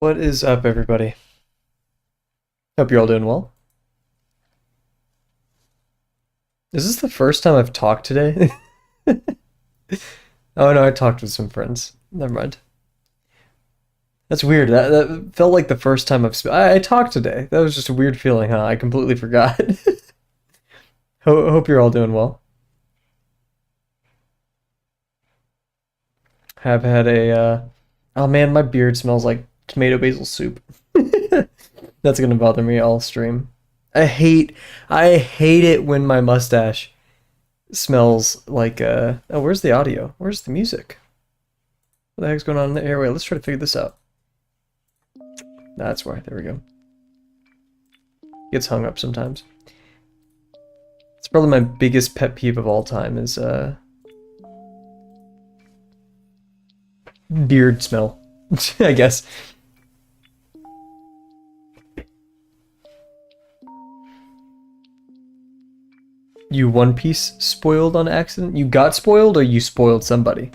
What is up, everybody? Hope you're all doing well. Is this the first time I've talked today? Oh no, I talked with some friends. Never mind. That's weird. That felt like the first time I talked today. That was just a weird feeling, huh? I completely forgot. Hope you're all doing well. Have had oh man, my beard smells like tomato basil soup. That's gonna bother me all stream. I hate I hate it when my mustache smells like oh, where's the audio? Where's the music? What the heck's going on in there? Here, wait, let's try to figure this out. That's why. There we go. Gets hung up sometimes. It's probably my biggest pet peeve of all time is beard smell. I guess. You One Piece spoiled on accident? You got spoiled or you spoiled somebody?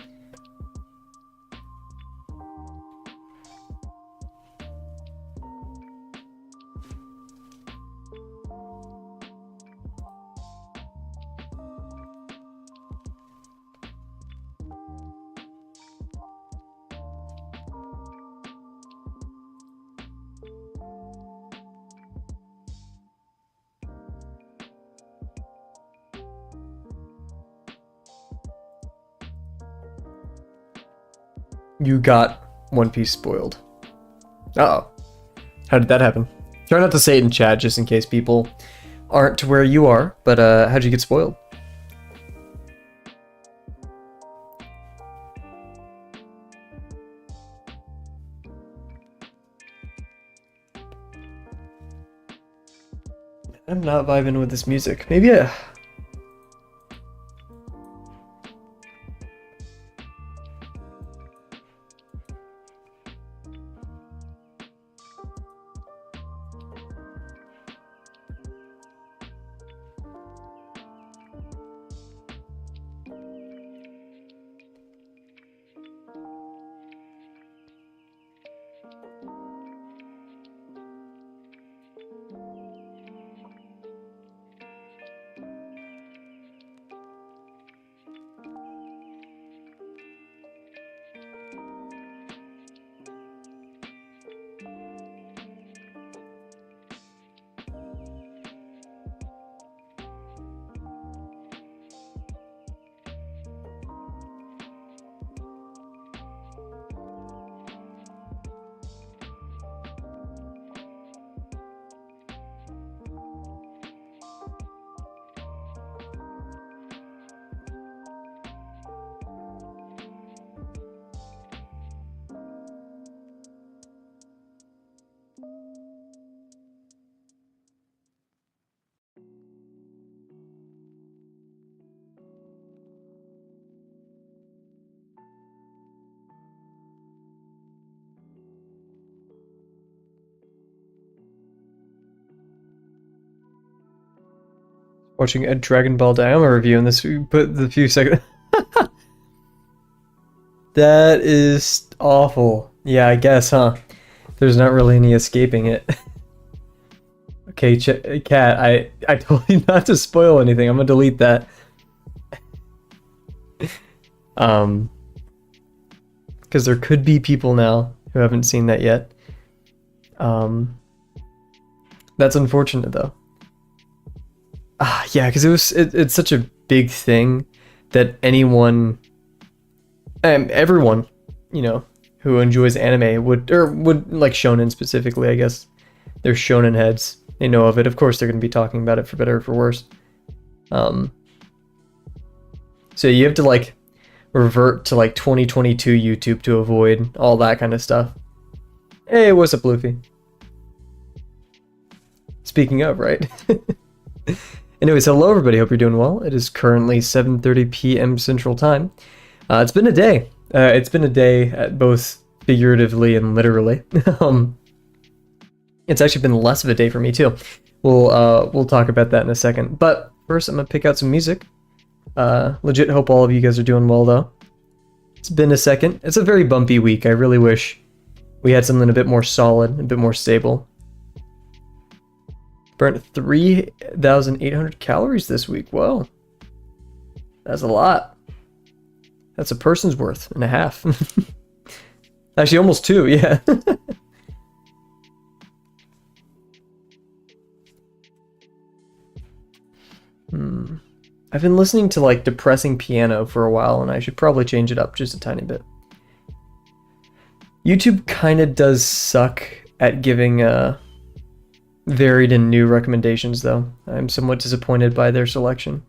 You got One Piece spoiled. Uh-oh. How did that happen? Try not to say it in chat just in case people aren't to where you are, but how'd you get spoiled? I'm not vibing with this music. Maybe watching a Dragon Ball Diamond review in this, but the few seconds. That is awful. Yeah, I guess, huh? There's not really any escaping it. Okay, Cat, I told you not to spoil anything. I'm gonna delete that. Because there could be people now who haven't seen that yet. That's unfortunate though. Yeah, because it's such a big thing that anyone, everyone, you know, who enjoys anime would like shonen specifically, I guess. They're shonen heads. They know of it. Of course, they're going to be talking about it for better or for worse. So you have to like revert to like 2022 YouTube to avoid all that kind of stuff. Hey, what's up, Luffy? Speaking of, right? Anyways, hello everybody, hope you're doing well. It is currently 7:30 p.m. Central Time. It's been a day. It's been a day, both figuratively and literally. It's actually been less of a day for me too. We'll talk about that in a second. But first, I'm gonna pick out some music. Legit hope all of you guys are doing well though. It's been a second. It's a very bumpy week. I really wish we had something a bit more solid, a bit more stable. Burnt 3,800 calories this week. Whoa. That's a lot. That's a person's worth and a half. Actually, almost two, yeah. I've been listening to like depressing piano for a while, and I should probably change it up just a tiny bit. YouTube kind of does suck at giving varied and new recommendations, though. I'm somewhat disappointed by their selection.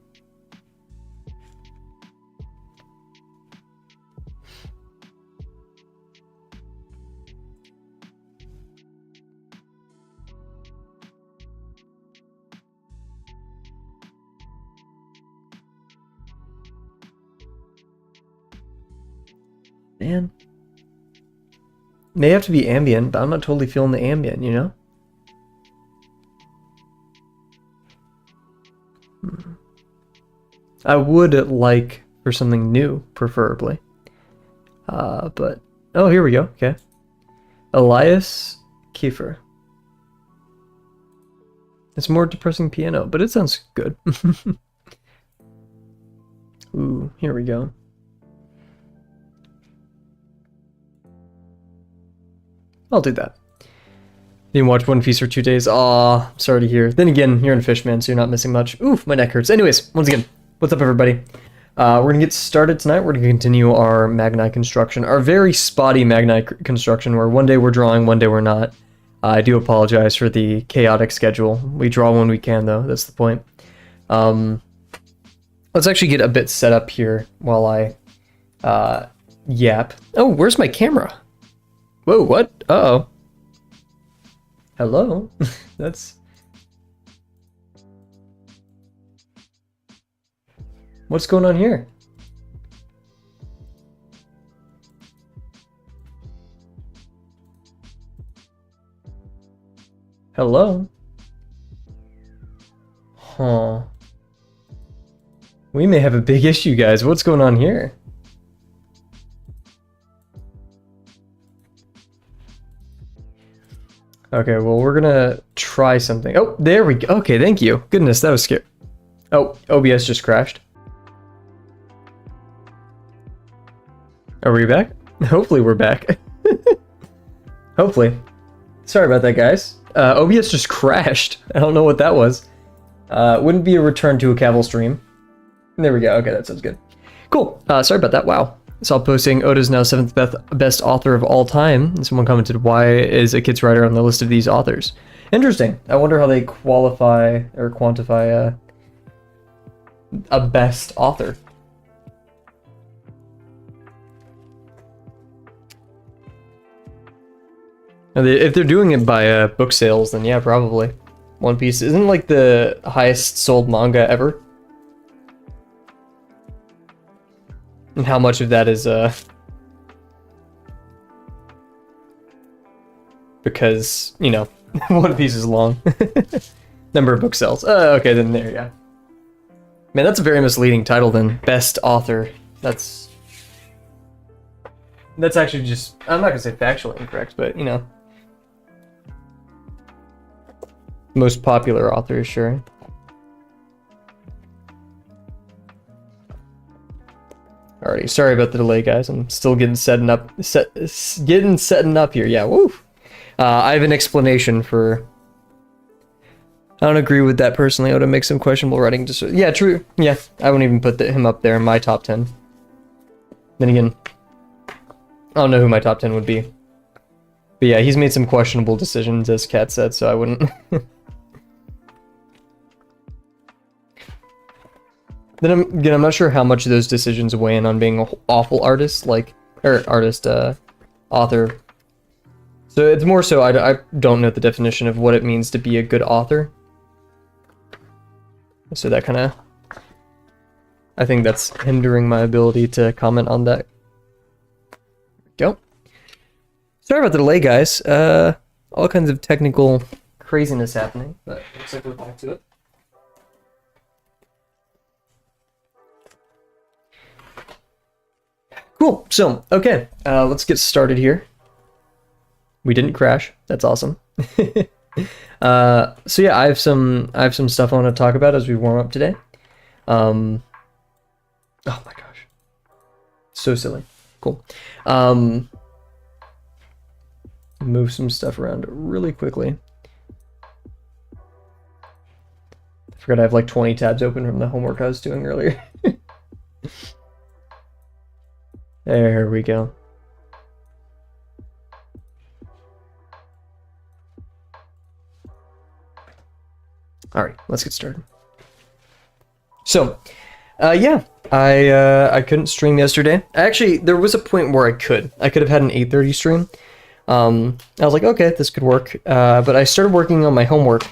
Man. May have to be ambient, but I'm not totally feeling the ambient, you know? I would like for something new, preferably. But... Oh, here we go. Okay. Elias Kiefer. It's more depressing piano, but it sounds good. Ooh, here we go. I'll do that. Didn't watch One Piece for 2 days. Aw, sorry to hear. Then again, you're in Fishman, so you're not missing much. Oof, my neck hurts. Anyways, once again, what's up, everybody? We're going to get started tonight. We're going to continue our Magnai Construction, our very spotty Magnai Construction, where one day we're drawing, one day we're not. I do apologize for the chaotic schedule. We draw when we can, though. That's the point. Let's actually get a bit set up here while I yap. Oh, where's my camera? Whoa, what? Uh-oh. Hello? That's... What's going on here? Hello? Huh. We may have a big issue, guys. What's going on here? Okay, well, we're gonna try something. Oh, there we go. Okay, thank you. Goodness, that was scary. Oh, OBS just crashed. Are we back? Hopefully we're back. Hopefully. Sorry about that, guys. OBS just crashed. I don't know what that was. Wouldn't be a return to a Kavel stream. There we go. Okay, that sounds good. Cool. Sorry about that. Wow. I saw posting Oda's now 7th best author of all time. And someone commented, why is a kid's writer on the list of these authors? Interesting. I wonder how they qualify or quantify a best author. If they're doing it by book sales, then yeah, probably. One Piece isn't like the highest sold manga ever. And how much of that is because, you know, One Piece is long. Number of book sales. Okay, then there you go. Man, that's a very misleading title then. Best author. That's actually just, I'm not gonna say factually incorrect, but you know. Most popular author, sure. Alrighty, sorry about the delay, guys. I'm still getting setting up here. Yeah, woo. I have an explanation for. I don't agree with that personally. Oda makes some questionable writing. Just yeah, true. Yeah, I wouldn't even put him up there in my top 10. Then again, I don't know who my top 10 would be. But yeah, he's made some questionable decisions, as Kat said, so I wouldn't. Then again, I'm not sure how much of those decisions weigh in on being an awful artist, author. So it's more so I don't know the definition of what it means to be a good author. So that kind of, I think that's hindering my ability to comment on that. Go. Sorry about the delay, guys. All kinds of technical craziness happening, but looks like we're back to it. Cool. So, okay, let's get started here. We didn't crash. That's awesome. So yeah, I have some stuff I want to talk about as we warm up today. Oh my gosh, so silly. Cool. Move some stuff around really quickly. I forgot I have like 20 tabs open from the homework I was doing earlier. There we go. All right, let's get started. So, yeah, I couldn't stream yesterday. Actually, there was a point where I could have had an 8:30 stream. I was like, okay, this could work. But I started working on my homework,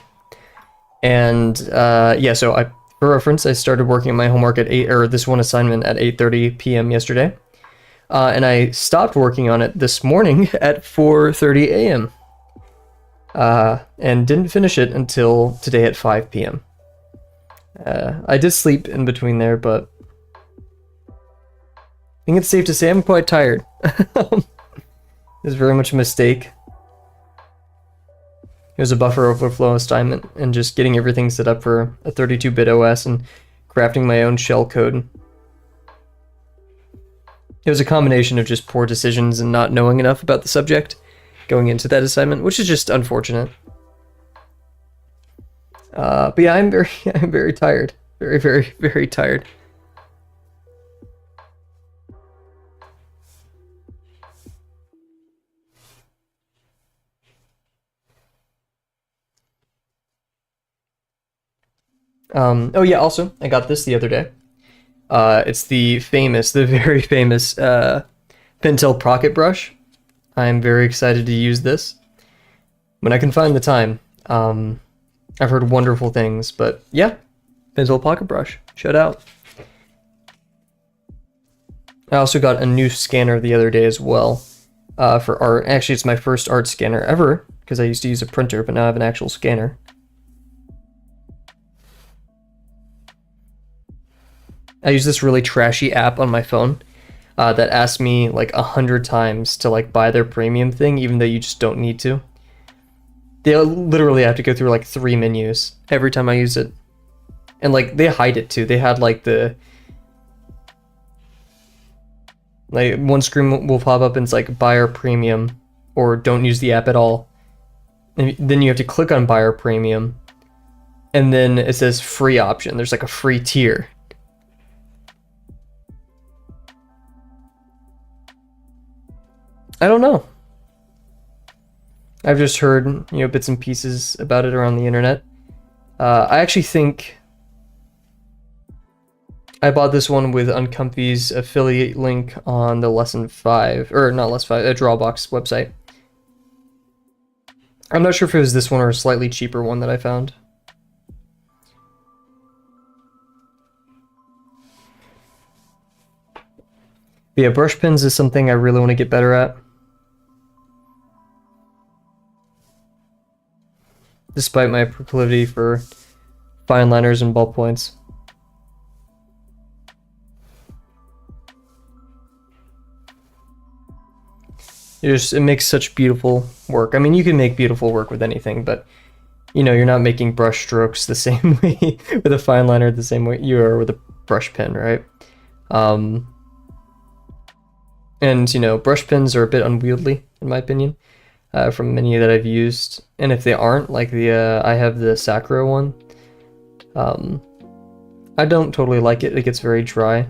and yeah. So for reference, I started working on my homework at this one assignment at 8:30 p.m. yesterday, and I stopped working on it this morning at 4:30 a.m. And didn't finish it until today at 5 p.m. I did sleep in between there, but I think it's safe to say I'm quite tired. It's very much a mistake. It was a buffer overflow assignment and just getting everything set up for a 32-bit OS and crafting my own shell code. It was a combination of just poor decisions and not knowing enough about the subject going into that assignment, which is just unfortunate. But yeah, I'm very tired. Very, very, very tired. Oh yeah, also, I got this the other day. It's the very famous Pentel Pocket Brush. I'm very excited to use this when I can find the time. I've heard wonderful things, but yeah, Pentel Pocket Brush, shout out. I also got a new scanner the other day as well for art. Actually, it's my first art scanner ever because I used to use a printer, but now I have an actual scanner. I use this really trashy app on my phone that asks me like 100 times to like buy their premium thing, even though you just don't need to. They literally have to go through like 3 menus every time I use it. And like they hide it too. They had like one screen will pop up and it's like buy our premium or don't use the app at all. And then you have to click on buy our premium. And then it says free option. There's like a free tier. I don't know. I've just heard, bits and pieces about it around the internet. I actually think I bought this one with Uncomfy's affiliate link on the Lesson 5, or not Lesson 5, a Drawbox website. I'm not sure if it was this one or a slightly cheaper one that I found. But yeah, brush pens is something I really want to get better at. Despite my proclivity for fine liners and ballpoints. It makes such beautiful work. I mean, you can make beautiful work with anything, but you're not making brush strokes the same way with a fine liner the same way you are with a brush pen, right? And brush pens are a bit unwieldy, in my opinion. From many that I've used, and if they aren't, like I have the Sakura one. I don't totally like it. It gets very dry.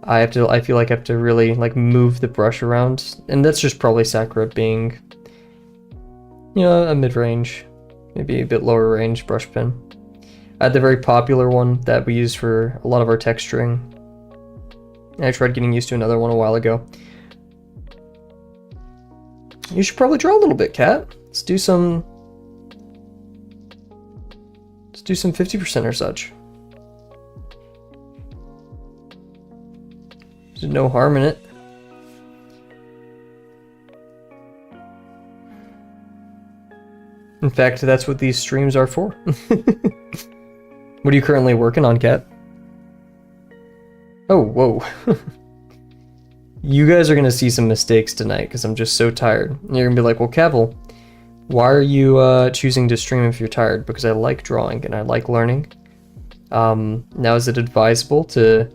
I feel like I have to really like move the brush around, and that's just probably Sakura being, a mid-range, maybe a bit lower range brush pen. I had the very popular one that we use for a lot of our texturing. And I tried getting used to another one a while ago. You should probably draw a little bit, Kat. Let's do some 50% or such. There's no harm in it. In fact, that's what these streams are for. What are you currently working on, Kat? Oh, whoa. You guys are gonna see some mistakes tonight because I'm just so tired. And you're gonna be like, well, Kavel, why are you choosing to stream if you're tired? Because I like drawing and I like learning. Now, is it advisable to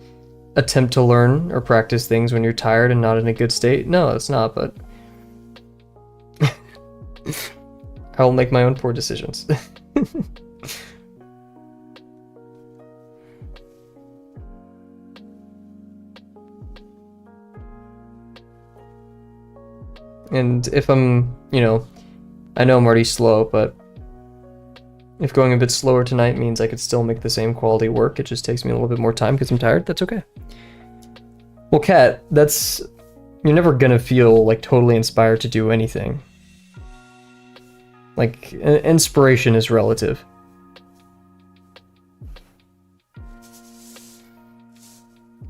attempt to learn or practice things when you're tired and not in a good state? No, it's not, but I will make my own poor decisions. And if I'm, you know, I know I'm already slow, but if going a bit slower tonight means I could still make the same quality work, it just takes me a little bit more time because I'm tired, that's okay. Well, Kat, you're never gonna feel like totally inspired to do anything. Like, inspiration is relative.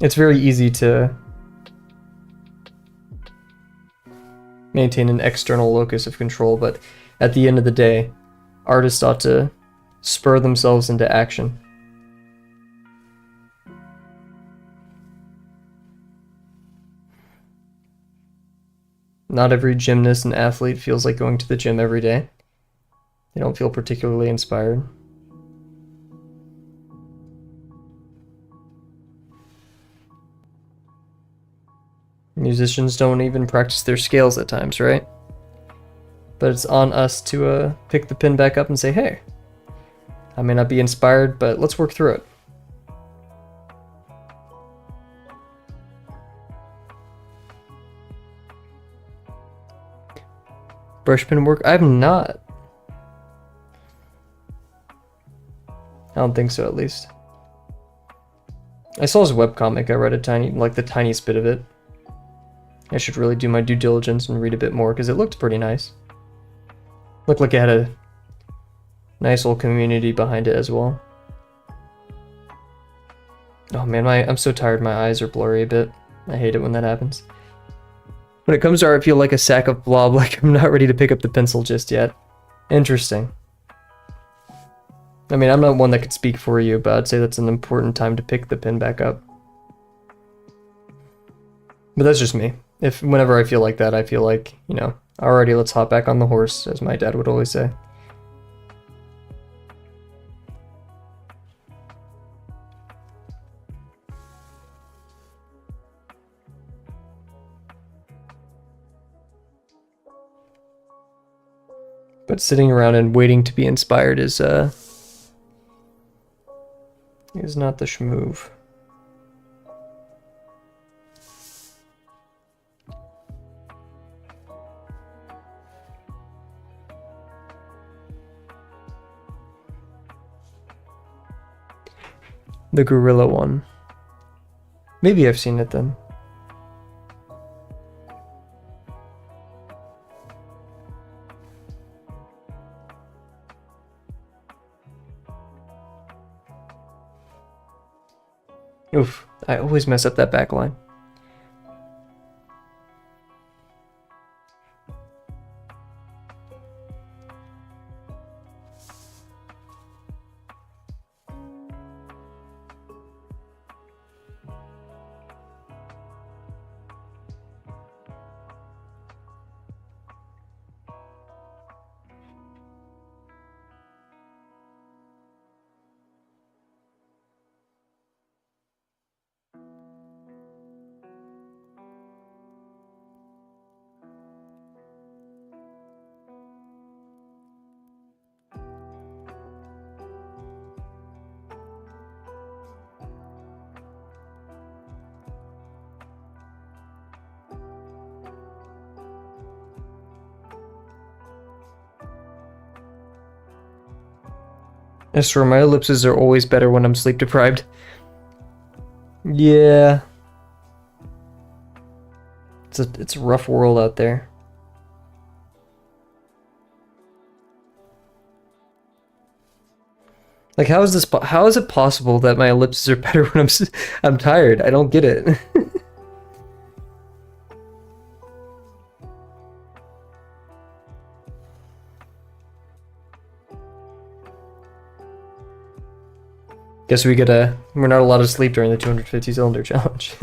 It's very easy to maintain an external locus of control, but at the end of the day, artists ought to spur themselves into action. Not every gymnast and athlete feels like going to the gym every day. They don't feel particularly inspired. Musicians don't even practice their scales at times, right? But it's on us to pick the pin back up and say, hey, I may not be inspired, but let's work through it. Brush pin work? I have not. I don't think so, at least. I saw his webcomic. I read the tiniest bit of it. I should really do my due diligence and read a bit more because it looked pretty nice. Looked like it had a nice old community behind it as well. Oh man, I'm so tired. My eyes are blurry a bit. I hate it when that happens. When it comes to art, I feel like a sack of blob, like I'm not ready to pick up the pencil just yet. Interesting. I mean, I'm not one that could speak for you, but I'd say that's an important time to pick the pen back up. But that's just me. Whenever I feel like that, I feel like, you know, alrighty, let's hop back on the horse, as my dad would always say. But sitting around and waiting to be inspired is not the schmoove. The gorilla one. Maybe I've seen it then. Oof, I always mess up that back line. I swear my ellipses are always better when I'm sleep deprived. Yeah. It's a rough world out there. Like, how is it possible that my ellipses are better when I'm tired? I don't get it. Guess we're not allowed to sleep during the 250 cylinder challenge.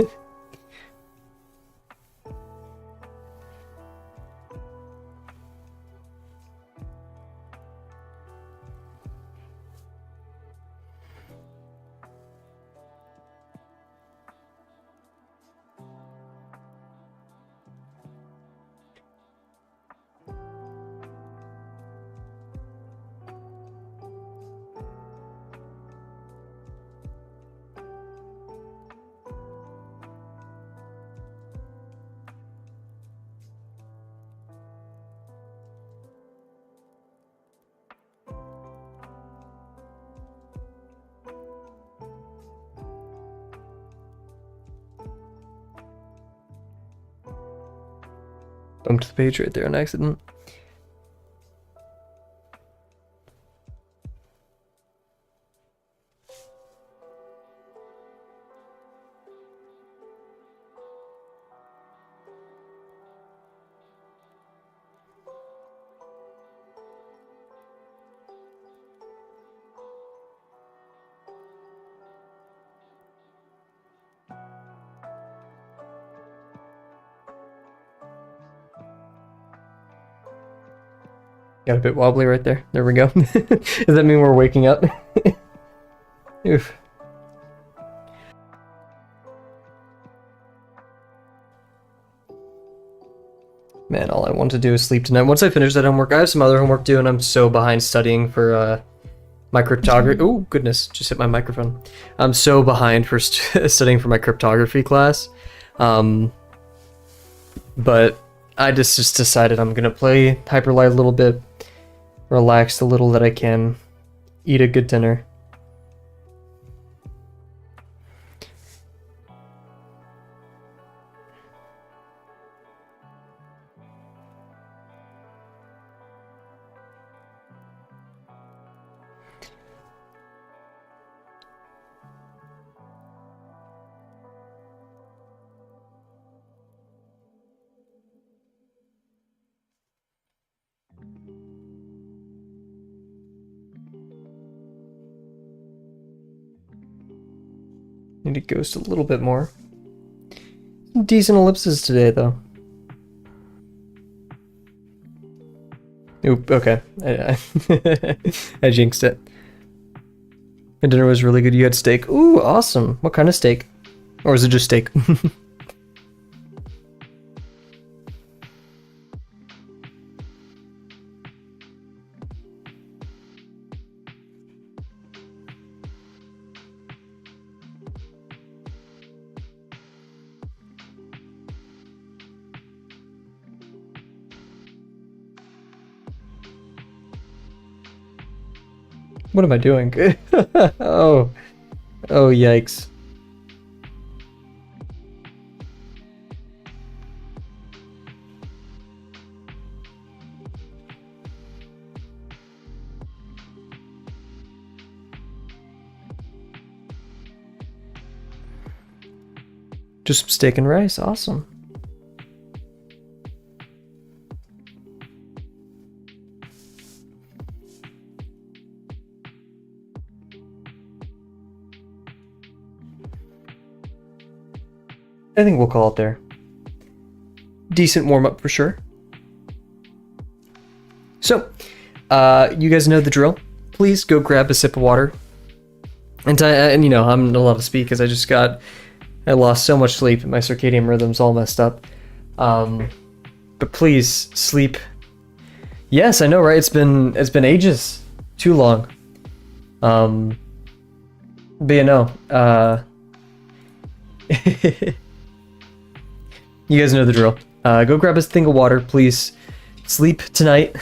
Bumped the page right there on accident. Got a bit wobbly right there. There we go. Does that mean we're waking up? Oof. Man, all I want to do is sleep tonight. Once I finish that homework, I have some other homework due, and I'm so behind studying for my cryptography. Oh, goodness, just hit my microphone. I'm so behind for studying for my cryptography class. But I just decided I'm gonna play Hyperlight a little bit, relax the little that I can, eat a good dinner. Need to ghost a little bit more. Decent ellipses today, though. Oop, okay. I jinxed it. My dinner was really good. You had steak. Ooh, awesome. What kind of steak? Or is it just steak? What am I doing? Oh. Oh, yikes. Just some steak and rice. Awesome. I think we'll call it there. Decent warm-up for sure. So, you guys know the drill. Please go grab a sip of water. And you know, I'm not allowed to speak because I lost so much sleep and my circadian rhythm's all messed up. But please sleep. Yes, I know, right? It's been ages. Too long. But you know, you guys know the drill. Go grab a thing of water, please. Sleep tonight.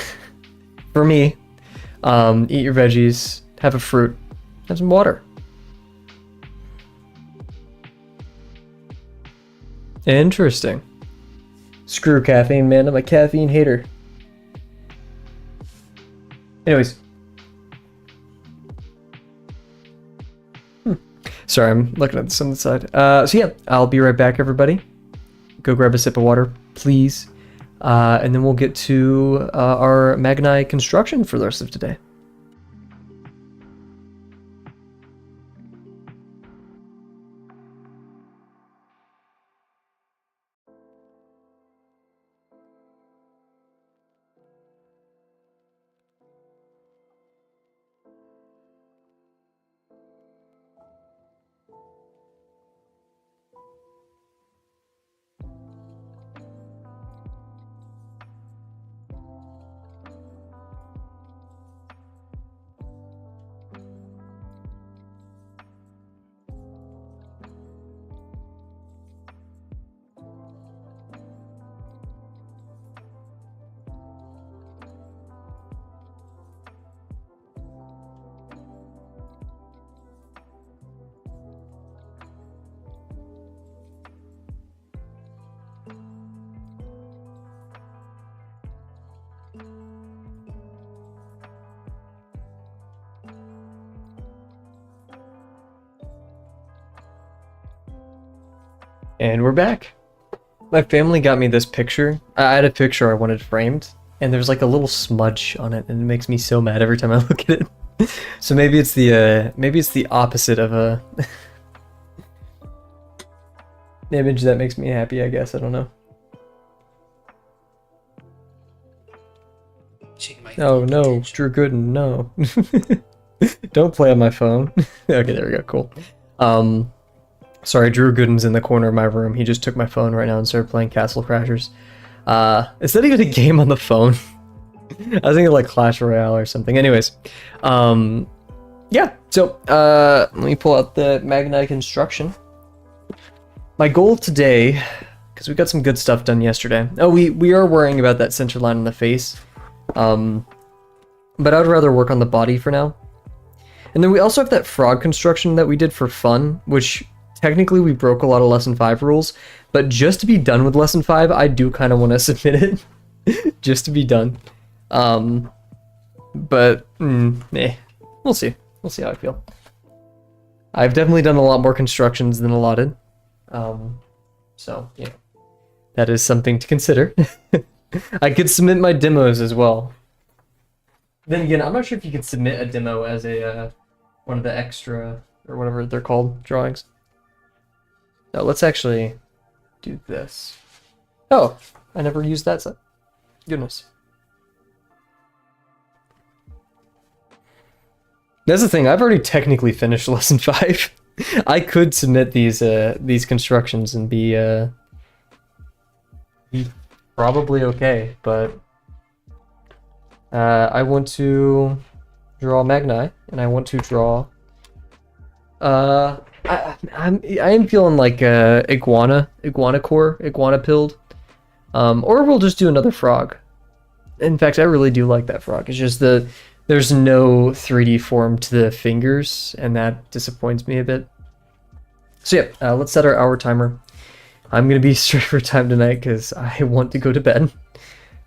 For me. Eat your veggies. Have a fruit. Have some water. Interesting. Screw caffeine, man. I'm a caffeine hater. Anyways. Sorry, I'm looking at this on the side. So yeah, I'll be right back, everybody. Go grab a sip of water, please. And then we'll get to our Magnai Construction for the rest of today. And we're back. My family got me this picture. I had a picture I wanted framed, and there's like a little smudge on it, and it makes me so mad every time I look at it. So maybe it's the opposite of a image that makes me happy, I guess. I don't know. Oh no, Drew Gooden, no. Don't play on my phone. Okay, there we go, cool. Sorry, Drew Gooden's in the corner of my room. He just took my phone right now and started playing Castle Crashers. Is that even a game on the phone? I was thinking like Clash Royale or something. Anyways, yeah, so let me pull out the Magnai Construction. My goal today, because we got some good stuff done yesterday. Oh, we are worrying about that center line on the face. But I would rather work on the body for now. And then we also have that frog construction that we did for fun, which technically we broke a lot of lesson 5 rules, but just to be done with lesson 5, I do kind of want to submit it. Just to be done. But we'll see. We'll see how I feel. I've definitely done a lot more constructions than allotted. So yeah, that is something to consider. I could submit my demos as well. Then again, I'm not sure if you could submit a demo as a one of the extra or whatever they're called drawings. No, let's actually do this. Oh, I never used that set. Goodness. That's the thing. I've already technically finished lesson 5. I could submit these constructions and be probably okay, but I want to draw Magnai, and I want to draw. I am feeling like iguana core, iguana pilled, or we'll just do another frog. In fact, I really do like that frog. It's just there's no 3D form to the fingers, and that disappoints me a bit. So yeah, let's set our hour timer. I'm going to be straight for time tonight because I want to go to bed.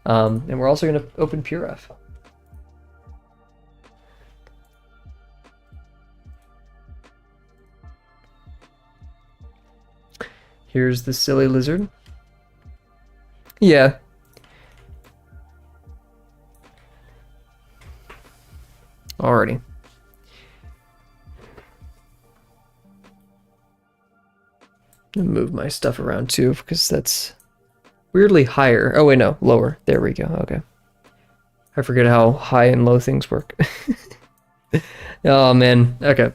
And we're also going to open PureF. Here's the silly lizard. Yeah. Alrighty. Move my stuff around too, because that's weirdly higher. Oh wait, no, lower. There we go. Okay. I forget how high and low things work. Oh man. Okay.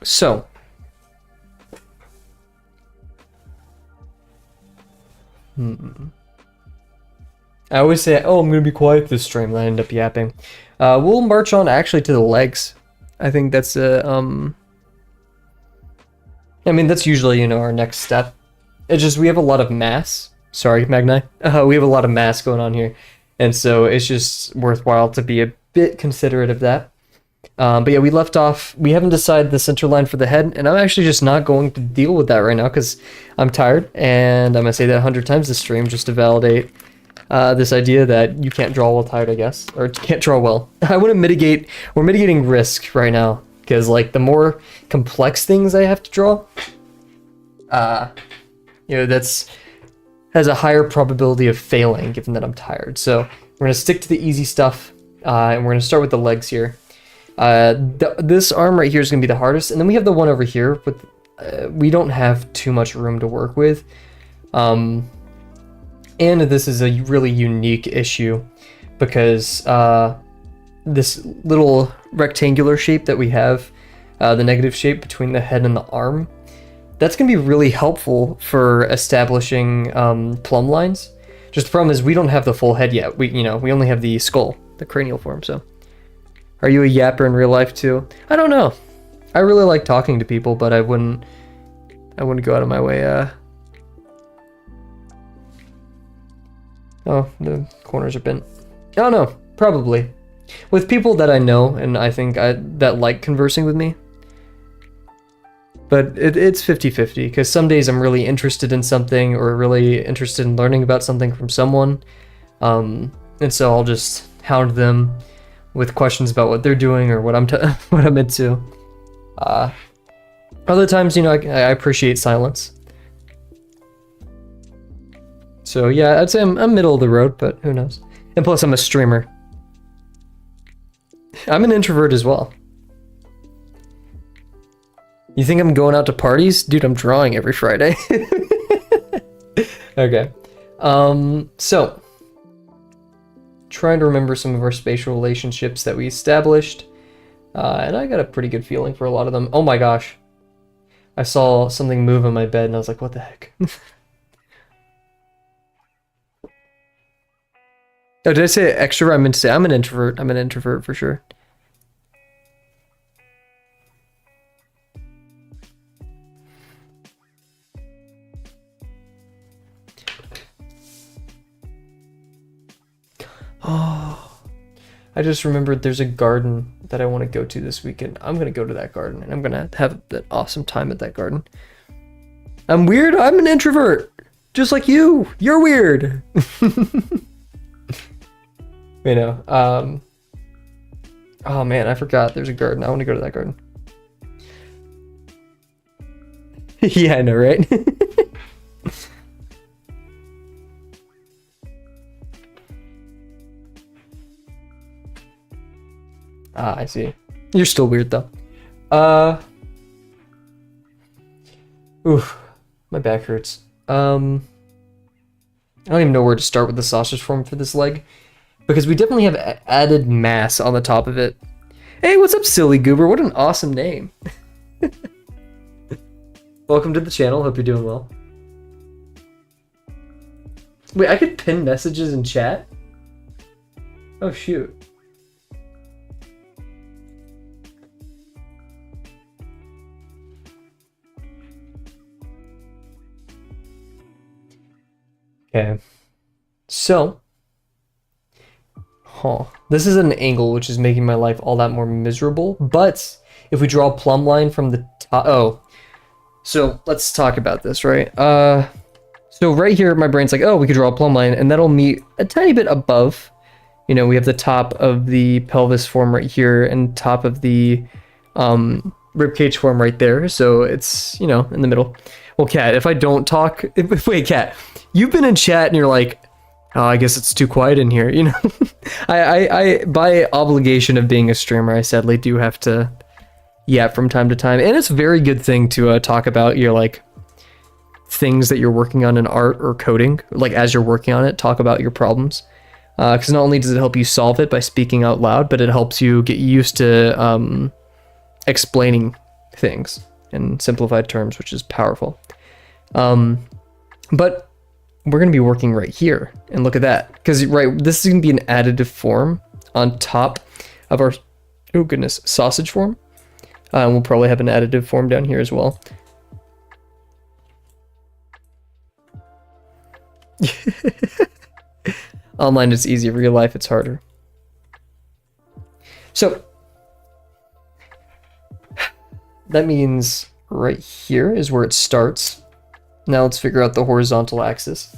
So. I always say, oh, I'm going to be quiet this stream, and I end up yapping. We'll march on actually to the legs. I think that's I mean, that's usually, our next step. It's just we have a lot of mass. Sorry, Magnai. We have a lot of mass going on here. And so it's just worthwhile to be a bit considerate of that. But yeah, we left off. We haven't decided the center line for the head. And I'm actually just not going to deal with that right now because I'm tired. And I'm going to say that 100 times this stream just to validate this idea that you can't draw while tired, I guess. Or can't draw well. I want to mitigate. We're mitigating risk right now. Because, like, the more complex things I have to draw, that's has a higher probability of failing, given that I'm tired. So we're going to stick to the easy stuff, and we're going to start with the legs here. This arm right here is going to be the hardest, and then we have the one over here, but we don't have too much room to work with. And this is a really unique issue, because this little rectangular shape that we have, the negative shape between the head and the arm, that's going to be really helpful for establishing plumb lines. Just the problem is we don't have the full head yet. We only have the skull, the cranial form. So, are you a yapper in real life too? I don't know. I really like talking to people, but I wouldn't go out of my way. Oh, the corners are bent. I don't know. Probably. With people that I know and I think that like conversing with me. But it's 50-50, because some days I'm really interested in something or really interested in learning about something from someone. And so I'll just hound them with questions about what they're doing or what I'm into. Other times, I appreciate silence. So yeah, I'd say I'm middle of the road, but who knows? And plus, I'm a streamer. I'm an introvert as well. You think I'm going out to parties? Dude, I'm drawing every Friday. Okay. So, trying to remember some of our spatial relationships that we established. And I got a pretty good feeling for a lot of them. Oh my gosh. I saw something move on my bed and I was like, what the heck? Oh, did I say extrovert? I meant to say I'm an introvert. I'm an introvert for sure. Oh, I just remembered there's a garden that I want to go to this weekend. I'm going to go to that garden and I'm going to have an awesome time at that garden. I'm weird. I'm an introvert. Just like you. You're weird. You know, oh man, I forgot there's a garden. I want to go to that garden. Yeah, I know, right? Ah, I see. You're still weird though. Oof, my back hurts. I don't even know where to start with the sausage form for this leg, because we definitely have added mass on the top of it. Hey, what's up, Silly Goober? What an awesome name. Welcome to the channel. Hope you're doing well. Wait, I could pin messages in chat? Oh, shoot. Okay. So, this is an angle which is making my life all that more miserable, but if we draw a plumb line from the top, so let's talk about this, right? So right here, my brain's like, oh, we could draw a plumb line, and that'll meet a tiny bit above. You know, we have the top of the pelvis form right here, and top of the ribcage form right there, so it's, you know, in the middle. Well, Kat, if I don't talk, wait, Kat, you've been in chat and you're like, oh, I guess it's too quiet in here, you know? I by obligation of being a streamer, I sadly do have to yap from time to time, and it's a very good thing to talk about your, like, things that you're working on in art or coding, like, as you're working on it, talk about your problems, because not only does it help you solve it by speaking out loud, but it helps you get used to explaining things in simplified terms, which is powerful. But we're going to be working right here, and look at that, because right, this is going to be an additive form on top of our, oh goodness, sausage form. We'll probably have an additive form down here as well. Online it's easy, real life it's harder. So that means right here is where it starts. Now let's figure out the horizontal axis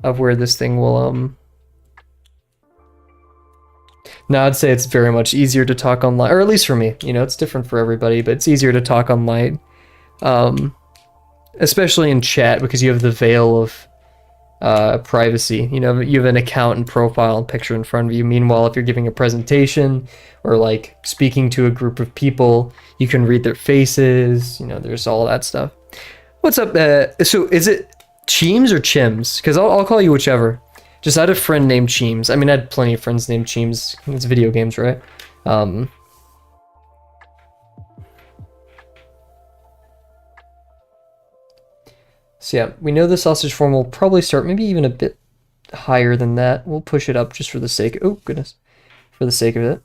of where this thing will Now I'd say it's very much easier to talk online, or at least for me. You know, it's different for everybody, but it's easier to talk online, especially in chat, because you have the veil of privacy. You know, you have an account and profile and picture in front of you. Meanwhile, if you're giving a presentation or like speaking to a group of people, you can read their faces. You know, there's all that stuff. What's up? So is it Cheems or Chims? Because I'll call you whichever. Just I had a friend named Cheems. I mean, I had plenty of friends named Cheems. It's video games, right? So yeah, we know the sausage form will probably start maybe even a bit higher than that. We'll push it up just for the sake. Oh goodness, for the sake of it.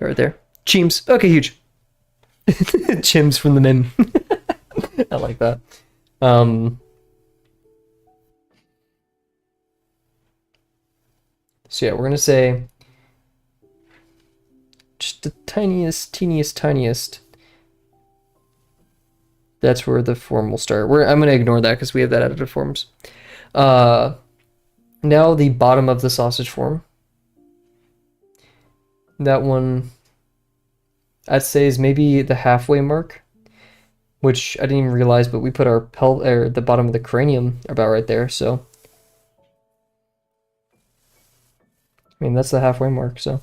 Right there. Cheems. Okay, huge. Chims from the meme. I like that. So yeah, we're gonna say just the tiniest. That's where the form will start. I'm gonna ignore that because we have that additive forms. Now the bottom of the sausage form. That one, I'd say, is maybe the halfway mark. which I didn't even realize, but we put our or the bottom of the cranium about right there. So, I mean, that's the halfway mark. So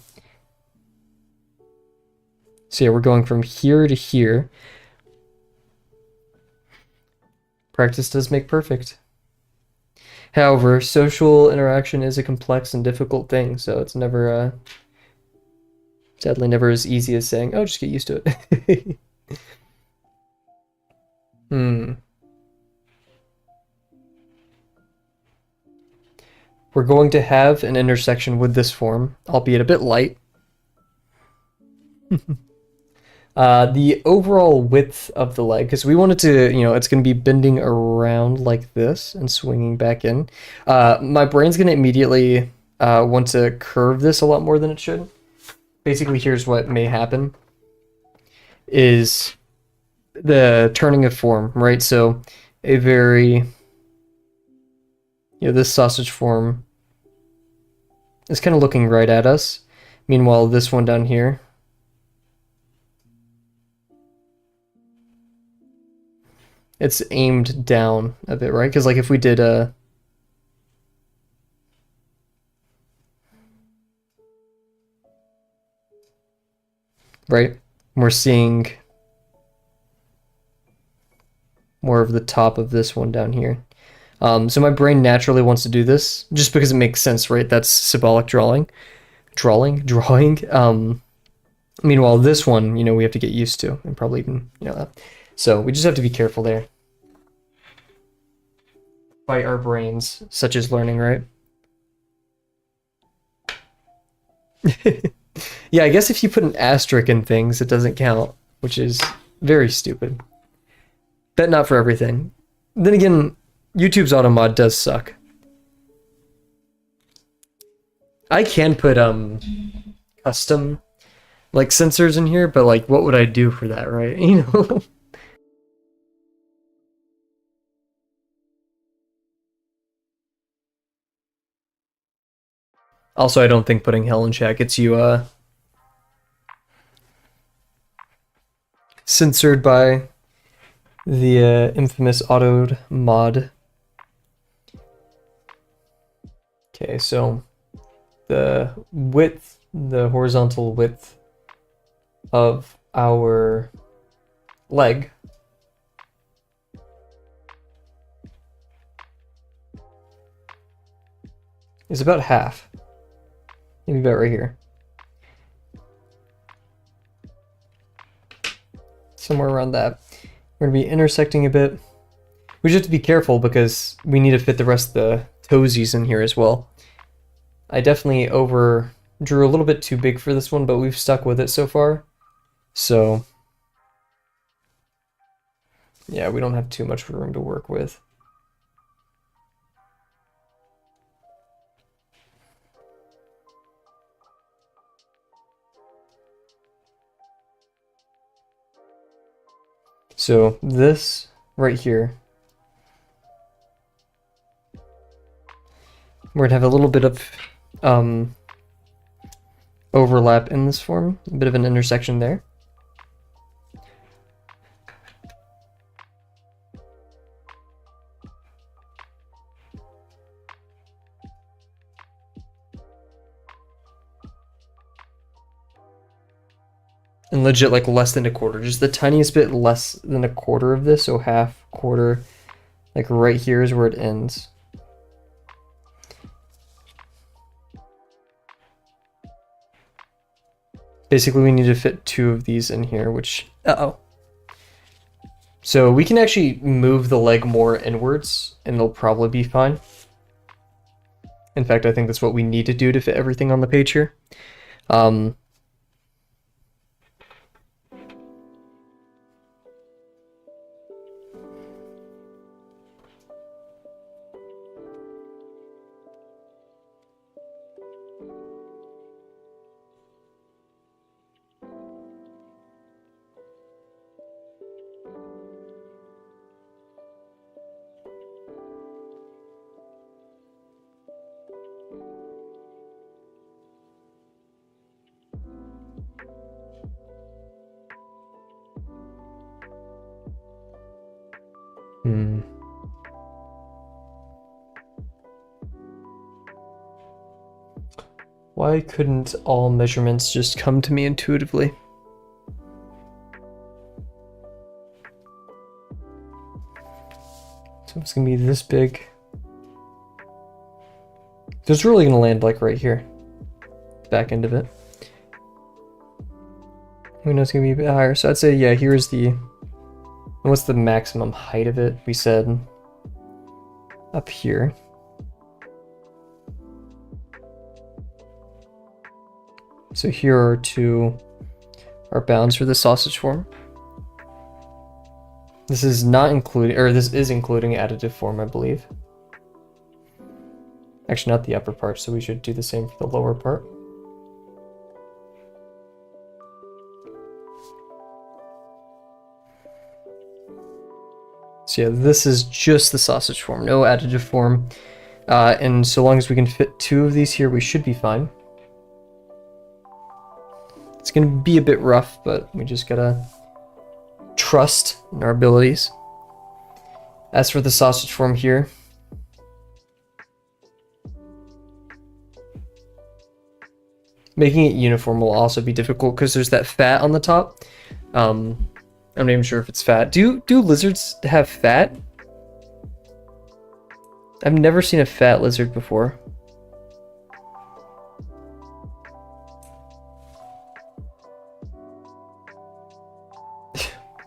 yeah, we're going from here to here. Practice does make perfect. However, social interaction is a complex and difficult thing, so it's never, sadly, never as easy as saying, "Oh, just get used to it." Hmm. We're going to have an intersection with this form, albeit a bit light. The overall width of the leg, because we wanted to, it's going to be bending around like this and swinging back in. My brain's going to immediately want to curve this a lot more than it should. Basically, here's what may happen is the turning of form, right? So a very, this sausage form is kind of looking right at us. Meanwhile, this one down here, it's aimed down a bit, right? Because like if we did a right, we're seeing more of the top of this one down here. So my brain naturally wants to do this just because it makes sense, right? That's symbolic drawing. Meanwhile, this one, we have to get used to and probably even, that. So we just have to be careful there. By our brains, such as learning, right? Yeah, I guess if you put an asterisk in things, it doesn't count, which is very stupid. Bet not for everything. Then again, YouTube's auto mod does suck. I can put custom like sensors in here, but like what would I do for that, right? Also, I don't think putting hell in chat gets you censored by the infamous autoed mod. Okay, so the horizontal width of our leg is about half. Maybe about right here. Somewhere around that. We're going to be intersecting a bit. We just have to be careful because we need to fit the rest of the toesies in here as well. I definitely drew a little bit too big for this one, but we've stuck with it so far. So, yeah, we don't have too much room to work with. So this right here, we're gonna have a little bit of overlap in this form, a bit of an intersection there. And legit like less than a quarter, just the tiniest bit less than a quarter of this, so half, quarter, like right here is where it ends. Basically, we need to fit 2 of these in here, which, uh-oh. So we can actually move the leg more inwards, and it'll probably be fine. In fact, I think that's what we need to do to fit everything on the page here. Hmm. Why couldn't all measurements just come to me intuitively? So it's gonna be this big. So it's really gonna land like right here. Back end of it. Who knows, it's gonna be a bit higher. So I'd say, yeah, here's the, what's the maximum height of it? We said up here. So here are our bounds for the sausage form. This is not including, or this is including additive form, I believe. Actually, not the upper part, so we should do the same for the lower part. So yeah, this is just the sausage form, no additive form. And so long as we can fit 2 of these here, we should be fine. It's gonna be a bit rough, but we just gotta trust in our abilities. As for the sausage form here, making it uniform will also be difficult because there's that fat on the top. I'm not even sure if it's fat. Do lizards have fat? I've never seen a fat lizard before.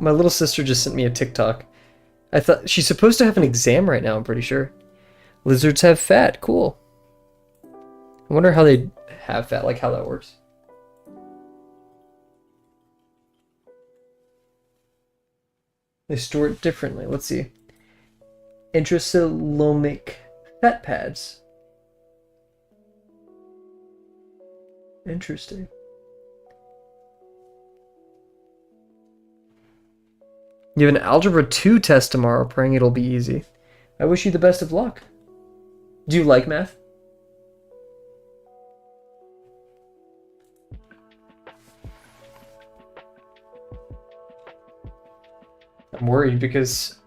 My little sister just sent me a TikTok. I thought she's supposed to have an exam right now, I'm pretty sure. Lizards have fat, cool. I wonder how they have fat, like how that works. They store it differently. Let's see. Intracellulomic fat pads. Interesting. You have an Algebra 2 test tomorrow, praying it'll be easy. I wish you the best of luck. Do you like math? I'm worried because...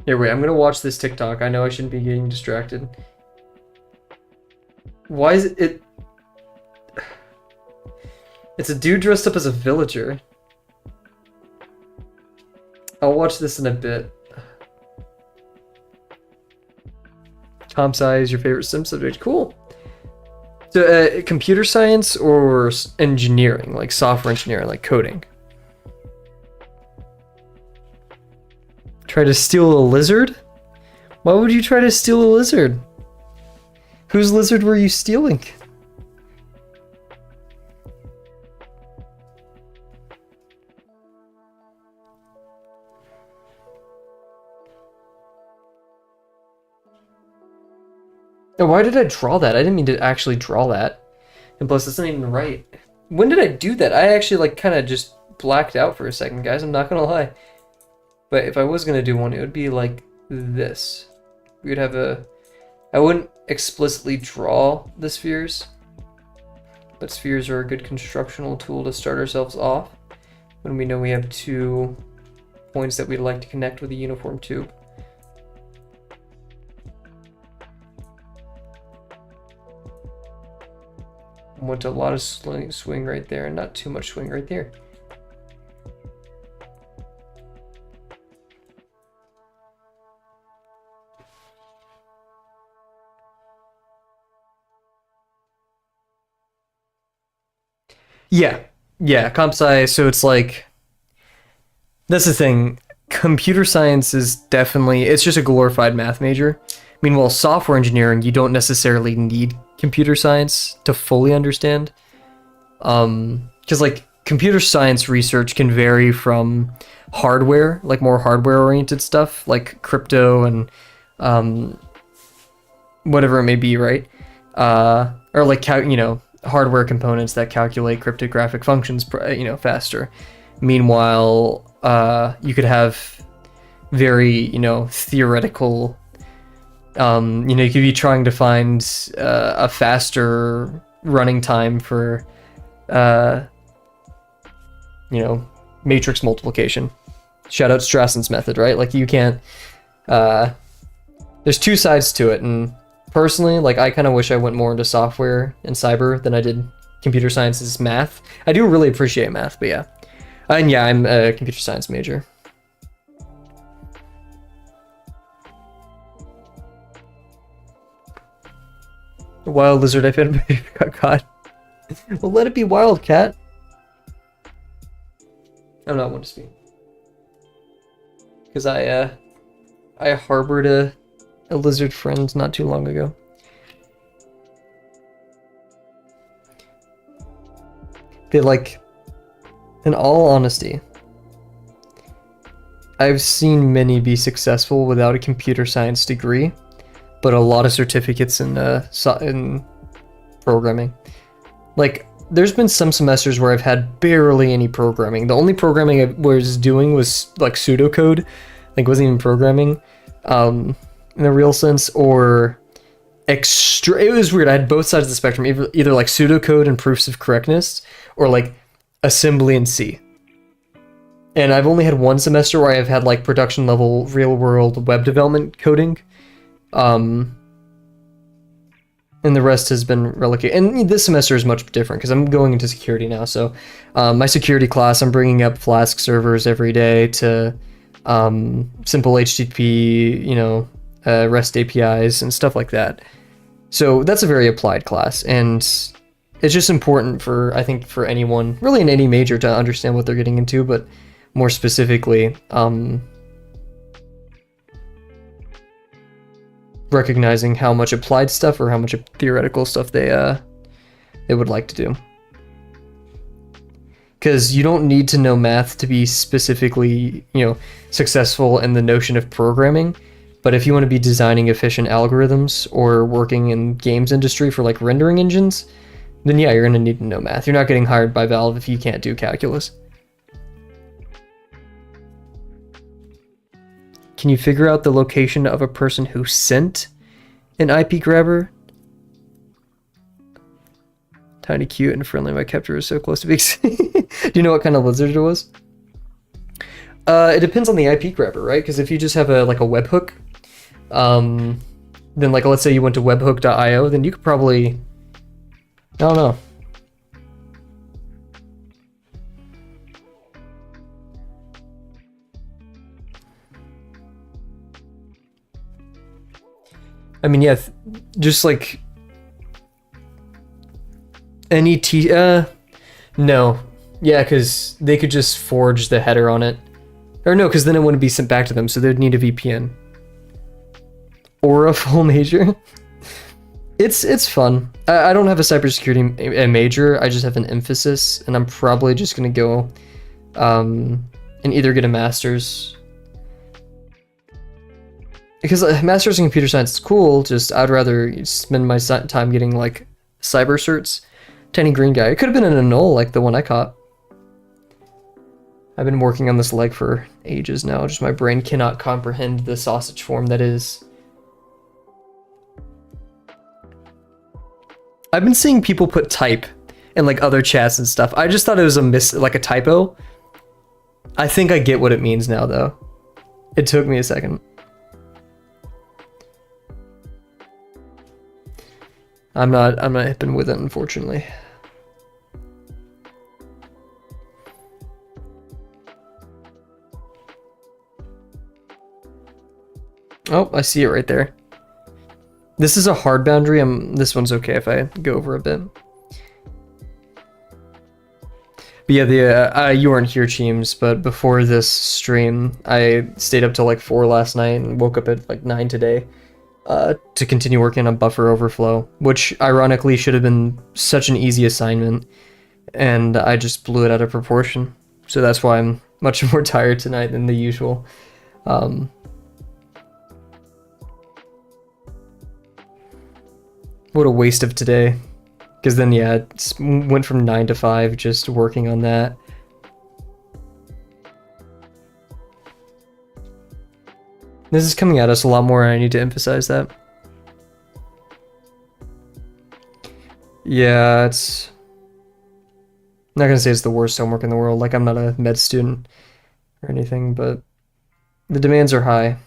Here, wait, I'm gonna watch this TikTok. I know I shouldn't be getting distracted. Why is it... It's a dude dressed up as a villager. I'll watch this in a bit. Comp sci is your favorite sim subject. Cool. So, computer science or engineering, like software engineering, like coding? Try to steal a lizard? Why would you try to steal a lizard? Whose lizard were you stealing? Oh, why did I draw that? I didn't mean to actually draw that. And plus, it's not even right. When did I do that? I actually, like, kind of just blacked out for a second, guys. I'm not gonna lie. But if I was gonna do one, it would be like this. We would have a... I wouldn't explicitly draw the spheres. But spheres are a good constructional tool to start ourselves off. When we know we have 2 points that we'd like to connect with a uniform tube. Went a lot of swing right there and not too much swing right there. Yeah, comp sci, so it's like, that's the thing, computer science is definitely, it's just a glorified math major. Meanwhile, software engineering, you don't necessarily need computer science to fully understand. Because like computer science research can vary from hardware, like more hardware oriented stuff, like crypto and whatever it may be, right? Or like, hardware components that calculate cryptographic functions, faster. Meanwhile, you could have very, theoretical, you could be trying to find a faster running time for, matrix multiplication. Shout out Strassen's method, right? Like you can't, Uh, there's two sides to it, and personally, like I kind of wish I went more into software and cyber than I did computer sciences math. I do really appreciate math, but yeah. And yeah, I'm a computer science major. A wild lizard I found got caught. Well, let it be wild, cat. I'm not one to speak. Because I harbored a lizard friend not too long ago. But like, in all honesty, I've seen many be successful without a computer science degree, but a lot of certificates in programming. Like, there's been some semesters where I've had barely any programming. The only programming I was doing was like pseudocode, like wasn't even programming, in the real sense, or extra. It was weird. I had both sides of the spectrum, either like pseudocode and proofs of correctness, or like assembly in C. And I've only had one semester where I've had like production level real world web development coding. And the rest has been relegated. And this semester is much different because I'm going into security now. So my security class, I'm bringing up Flask servers every day to simple HTTP, you know, REST APIs and stuff like that. So that's a very applied class. And it's just important for, I think, for anyone, really in any major, to understand what they're getting into, but more specifically, recognizing how much applied stuff or how much theoretical stuff they would like to do. Because you don't need to know math to be specifically, you know, successful in the notion of programming. But if you want to be designing efficient algorithms or working in games industry for like rendering engines, then yeah, you're going to need to know math. You're not getting hired by Valve if you can't do calculus. Can you figure out the location of a person who sent an IP grabber? Tiny, cute, and friendly. My captor is so close to being Do you know what kind of lizard it was? It depends on the IP grabber, right? Because if you just have a like a webhook, then like let's say you went to webhook.io, then you could probably, I don't know. I mean, yeah, just like any no. Yeah, because they could just forge the header on it. Or no, because then it wouldn't be sent back to them, so they'd need a VPN. Or a full major. It's fun. I don't have a cybersecurity major, I just have an emphasis, and I'm probably just going to go and either get a master's. Because master's in computer science is cool, just I'd rather spend my time getting like cyber certs. Tiny green guy. It could have been an annul like the one I caught. I've been working on this leg for ages now, just my brain cannot comprehend the sausage form that is. I've been seeing people put type in like other chats and stuff. I just thought it was like a typo. I think I get what it means now though. It took me a second. I'm not hipping with it, unfortunately. Oh, I see it right there. This is a hard boundary. This one's okay if I go over a bit. But yeah, you weren't here, Cheems, but before this stream, I stayed up till like 4 last night and woke up at like 9 today. To continue working on buffer overflow, which ironically should have been such an easy assignment, and I just blew it out of proportion. So that's why I'm much more tired tonight than the usual. What a waste of today. Because then, yeah, it went from 9 to 5 just working on that. This is coming at us a lot more, and I need to emphasize that. Yeah, it's... I'm not gonna say it's the worst homework in the world, like I'm not a med student or anything, but the demands are high.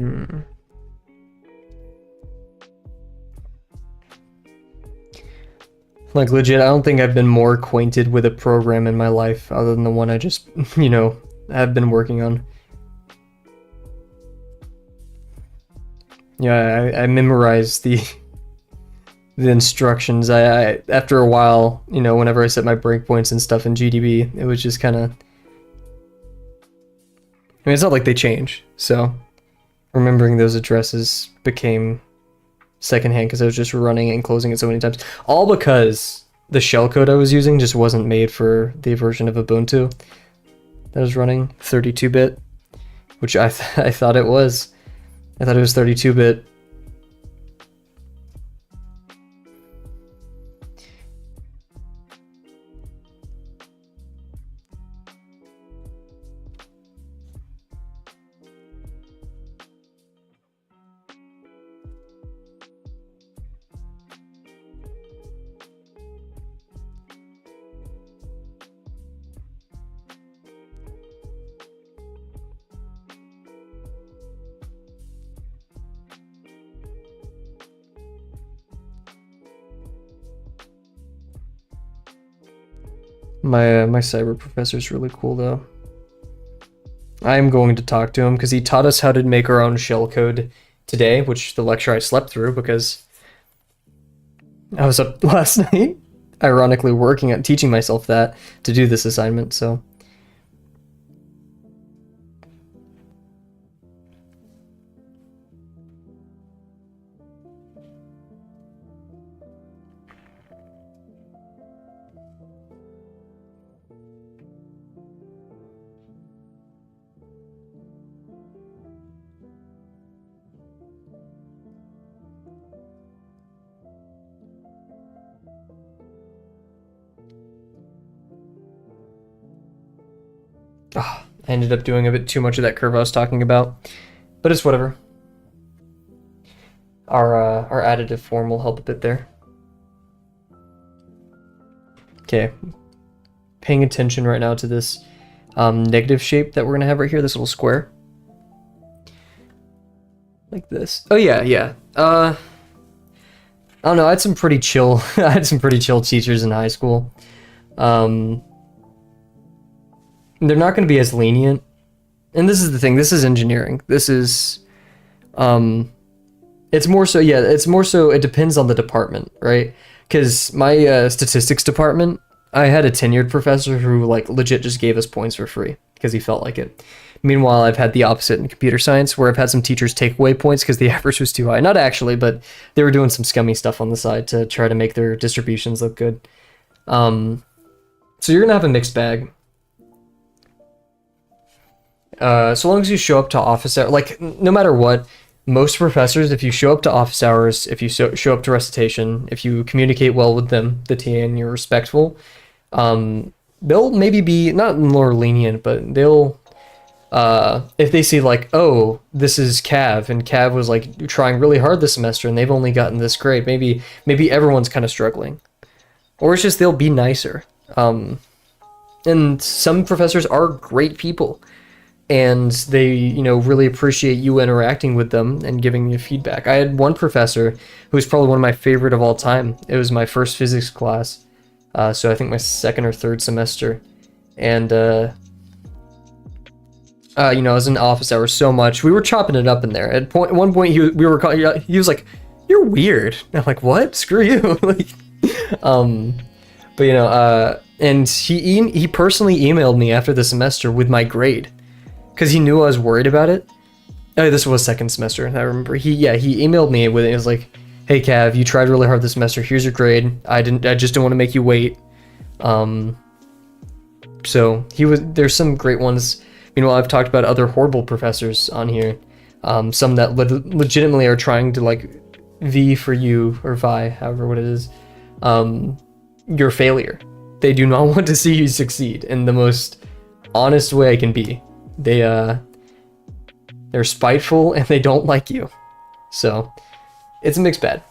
Hmm. Like legit, I don't think I've been more acquainted with a program in my life other than the one I just, have been working on. Yeah, I memorized the instructions. I after a while, whenever I set my breakpoints and stuff in GDB, it was just kind of. I mean, it's not like they change, so remembering those addresses became secondhand because I was just running it and closing it so many times. All because the shellcode I was using just wasn't made for the version of Ubuntu that was running 32-bit, which I thought it was. I thought it was 32-bit. My cyber professor's really cool though. I'm going to talk to him because he taught us how to make our own shellcode today, which the lecture I slept through because I was up last night, ironically working on teaching myself that to do this assignment, so. Oh, I ended up doing a bit too much of that curve I was talking about, but it's whatever. Our additive form will help a bit there. Okay, paying attention right now to this negative shape that we're gonna have right here, this little square. Like this. Oh yeah, yeah. I don't know, I had some pretty chill I had some pretty chill teachers in high school. They're not going to be as lenient. And this is the thing, this is engineering. This is it's more so it depends on the department, right? Cuz my statistics department, I had a tenured professor who like legit just gave us points for free because he felt like it. Meanwhile, I've had the opposite in computer science where I've had some teachers take away points because the average was too high. Not actually, but they were doing some scummy stuff on the side to try to make their distributions look good. So you're going to have a mixed bag. So long as you show up to office hours, like no matter what, most professors, if you show up to office hours, if you show up to recitation, if you communicate well with them, the TA, and you're respectful, they'll maybe be not more lenient, but they'll, if they see like, oh, this is Cav, and Cav was like trying really hard this semester, and they've only gotten this grade, maybe everyone's kind of struggling, or it's just they'll be nicer. And some professors are great people. And they, really appreciate you interacting with them and giving you feedback. I had one professor who was probably one of my favorite of all time. It was my first physics class, so I think my second or third semester. And, I was in office hours so much. We were chopping it up in there. At one point, he was like, "You're weird." And I'm like, "What? Screw you!" But and he personally emailed me after the semester with my grade. Because he knew I was worried about it. Oh, this was second semester, I remember. He emailed me with it. He was like, "Hey, Cav, you tried really hard this semester. Here's your grade. I just didn't want to make you wait." So there's some great ones. Meanwhile, I've talked about other horrible professors on here. Some that legitimately are trying to like V for you, or Vi, however what it is. Your failure. They do not want to see you succeed in the most honest way I can be. They're spiteful and they don't like you. So it's a mixed bag.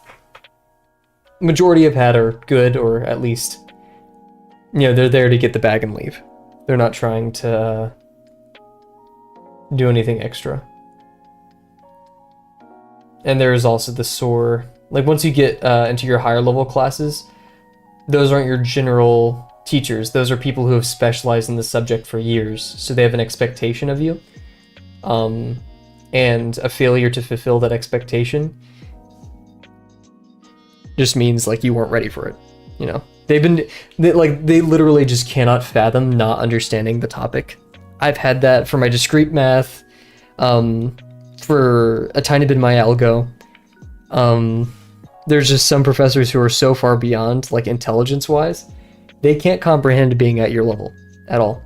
Majority I've had are good, or at least, they're there to get the bag and leave. They're not trying to do anything extra. And there is also the SOAR. Like once you get into your higher level classes, those aren't your general teachers. Those are people who have specialized in the subject for years, so they have an expectation of you. And a failure to fulfill that expectation just means like you weren't ready for it. You know, they literally just cannot fathom not understanding the topic. I've had that for my discrete math, for a tiny bit of my algo. There's just some professors who are so far beyond, like intelligence-wise, they can't comprehend being at your level at all.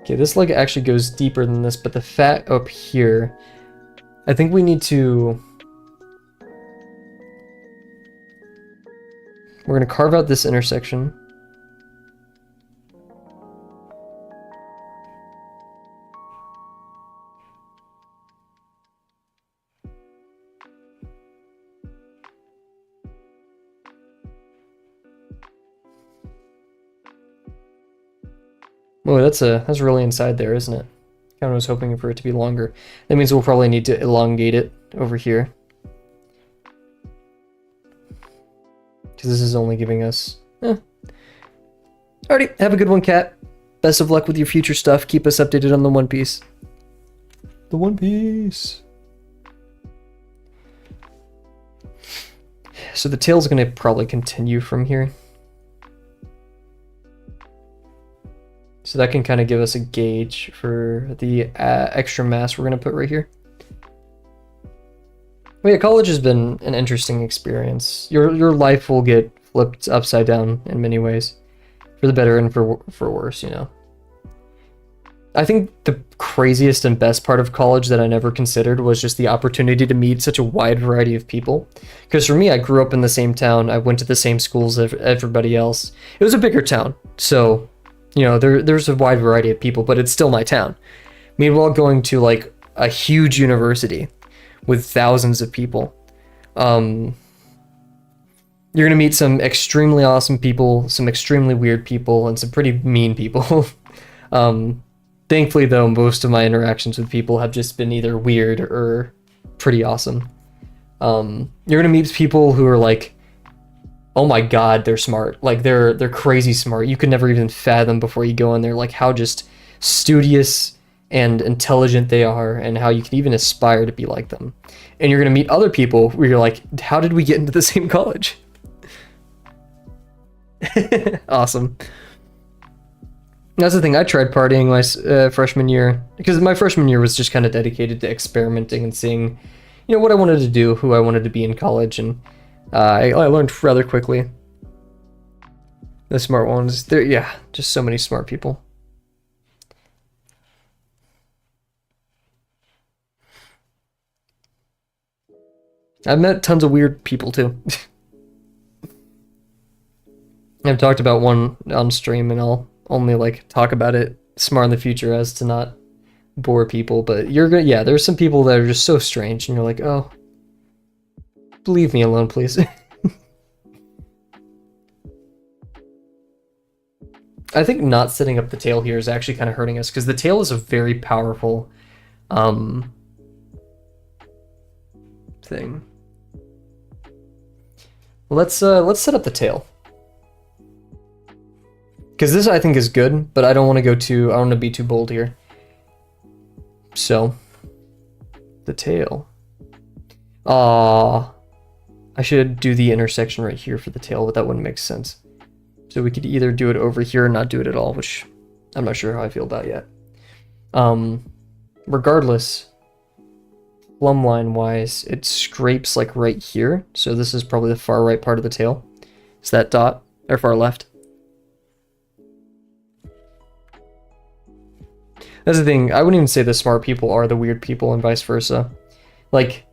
Okay, this like actually goes deeper than this, but the fat up here, I think we need to... We're gonna carve out this intersection. Oh, that's really inside there, isn't it? Kind of was hoping for it to be longer. That means we'll probably need to elongate it over here. Because this is only giving us... Alrighty, have a good one, Cat. Best of luck with your future stuff. Keep us updated on the One Piece. The One Piece! So the tail's gonna probably continue from here. So that can kind of give us a gauge for the extra mass we're going to put right here. Well, yeah, college has been an interesting experience. Your life will get flipped upside down in many ways. For the better and for worse, you know. I think the craziest and best part of college that I never considered was just the opportunity to meet such a wide variety of people. Because for me, I grew up in the same town. I went to the same schools as everybody else. It was a bigger town, so... You know, there's a wide variety of people, but it's still my town. Meanwhile, going to like a huge university with thousands of people, you're gonna meet some extremely awesome people, some extremely weird people, and some pretty mean people. Thankfully, though, most of my interactions with people have just been either weird or pretty awesome. You're gonna meet people who are like, oh my god, they're smart. Like they're crazy smart. You could never even fathom before you go in there like how just studious and intelligent they are and how you can even aspire to be like them. And you're going to meet other people where you're like, how did we get into the same college? Awesome. That's the thing. I tried partying my freshman year because my freshman year was just kind of dedicated to experimenting and seeing, you know, what I wanted to do, who I wanted to be in college, and I learned rather quickly. The smart ones, yeah, just so many smart people. I've met tons of weird people too. I've talked about one on stream, and I'll only like talk about it smart in the future as to not bore people. But yeah, there's some people that are just so strange, and you're like, oh. Leave me alone, please. I think not setting up the tail here is actually kind of hurting us because the tail is a very powerful thing. Let's set up the tail. Because this I think is good, but I don't want to I don't want to be too bold here. So the tail. I should do the intersection right here for the tail, but that wouldn't make sense. So we could either do it over here or not do it at all, which I'm not sure how I feel about yet. Regardless, plumb line wise, it scrapes like right here. So this is probably the far right part of the tail. It's that dot, or far left. That's the thing. I wouldn't even say the smart people are the weird people and vice versa. Like,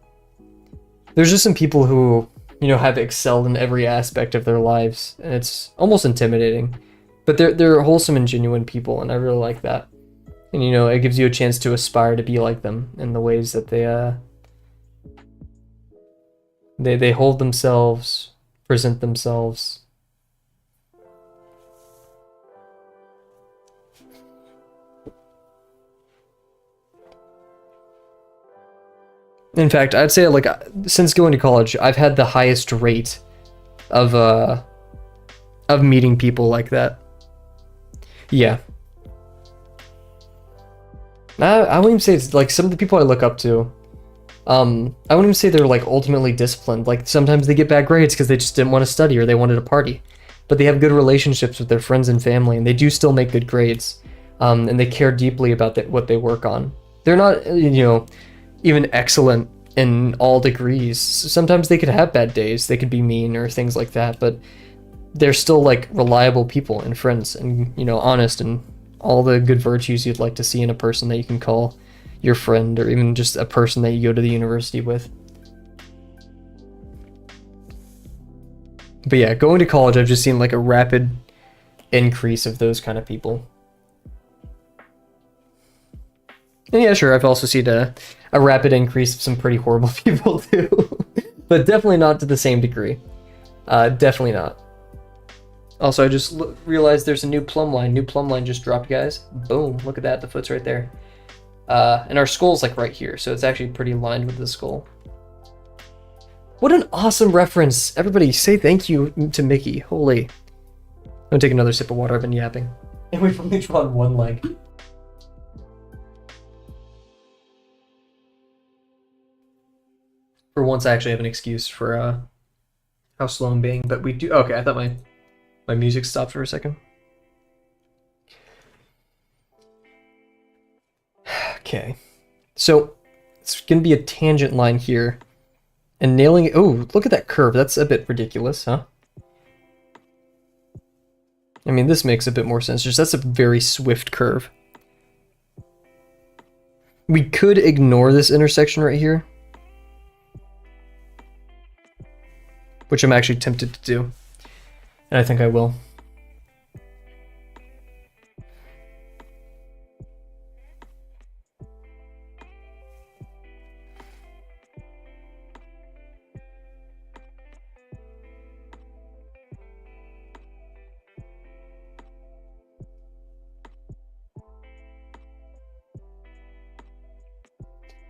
there's just some people who, you know, have excelled in every aspect of their lives, and it's almost intimidating. But they're wholesome and genuine people, and I really like that. And, you know, it gives you a chance to aspire to be like them in the ways that they hold themselves, present themselves. In fact, I'd say like since going to college, I've had the highest rate of meeting people like that. Yeah. I wouldn't even say it's like some of the people I look up to. I wouldn't even say they're like ultimately disciplined. Like sometimes they get bad grades because they just didn't want to study or they wanted to party. But they have good relationships with their friends and family, and they do still make good grades. And they care deeply about what they work on. They're not, even excellent in all degrees. Sometimes they could have bad days. They could be mean or things like that, but they're still like reliable people and friends and, honest and all the good virtues you'd like to see in a person that you can call your friend or even just a person that you go to the university with. But yeah, going to college, I've just seen like a rapid increase of those kind of people. And yeah, sure, I've also seen a rapid increase of some pretty horrible people too. But definitely not to the same degree. Definitely not. Also, I just realized there's a new plumb line. New plumb line just dropped, guys. Boom, look at that, the foot's right there. And our skull's like right here, so it's actually pretty aligned with the skull. What an awesome reference. Everybody say thank you to Mickey. Holy. I'm gonna take another sip of water, I've been yapping. And we've only drawn one leg. For once, I actually have an excuse for how slow I'm being, but we do. Okay, I thought my music stopped for a second. Okay, so it's gonna be a tangent line here, and nailing it. Oh, look at that curve. That's a bit ridiculous, huh? I mean, this makes a bit more sense. Just that's a very swift curve. We could ignore this intersection right here, which I'm actually tempted to do, and I think I will.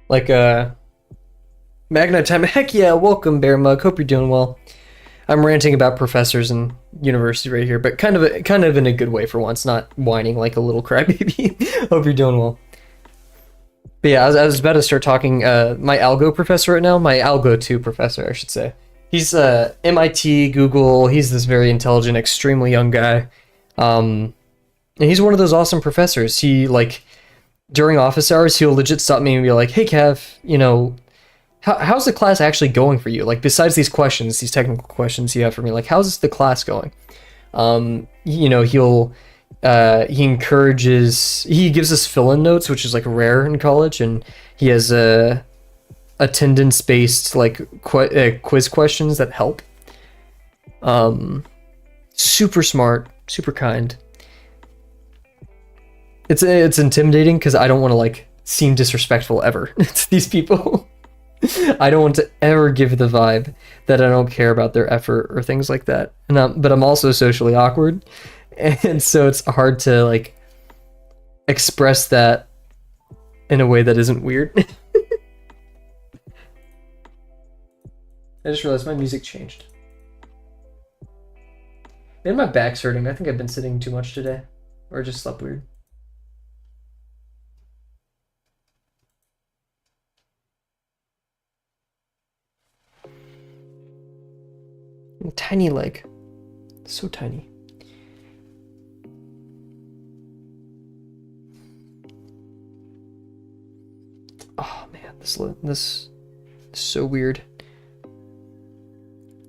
Like, Magnai time. Heck yeah, welcome, Bear Mug. Hope you're doing well. I'm ranting about professors and university right here, but kind of in a good way for once, not whining like a little crybaby. Hope you're doing well. But yeah, I was about to start talking. My algo professor right now, my algo 2 professor, I should say. He's MIT, Google. He's this very intelligent, extremely young guy. And he's one of those awesome professors. He like during office hours, he'll legit stop me and be like, "Hey, Kev, how's the class actually going for you? Like, besides these questions, these technical questions you have for me, like, how's the class going?" He encourages, he gives us fill-in notes, which is like rare in college, and he has attendance-based like quiz questions that help. Super smart, super kind. It's intimidating because I don't want to like seem disrespectful ever to these people. I don't want to ever give the vibe that I don't care about their effort or things like that. But I'm also socially awkward, and so it's hard to like express that in a way that isn't weird. I just realized my music changed. Maybe my back's hurting. I think I've been sitting too much today, or just slept weird. A tiny leg. So tiny. Oh man, this is so weird.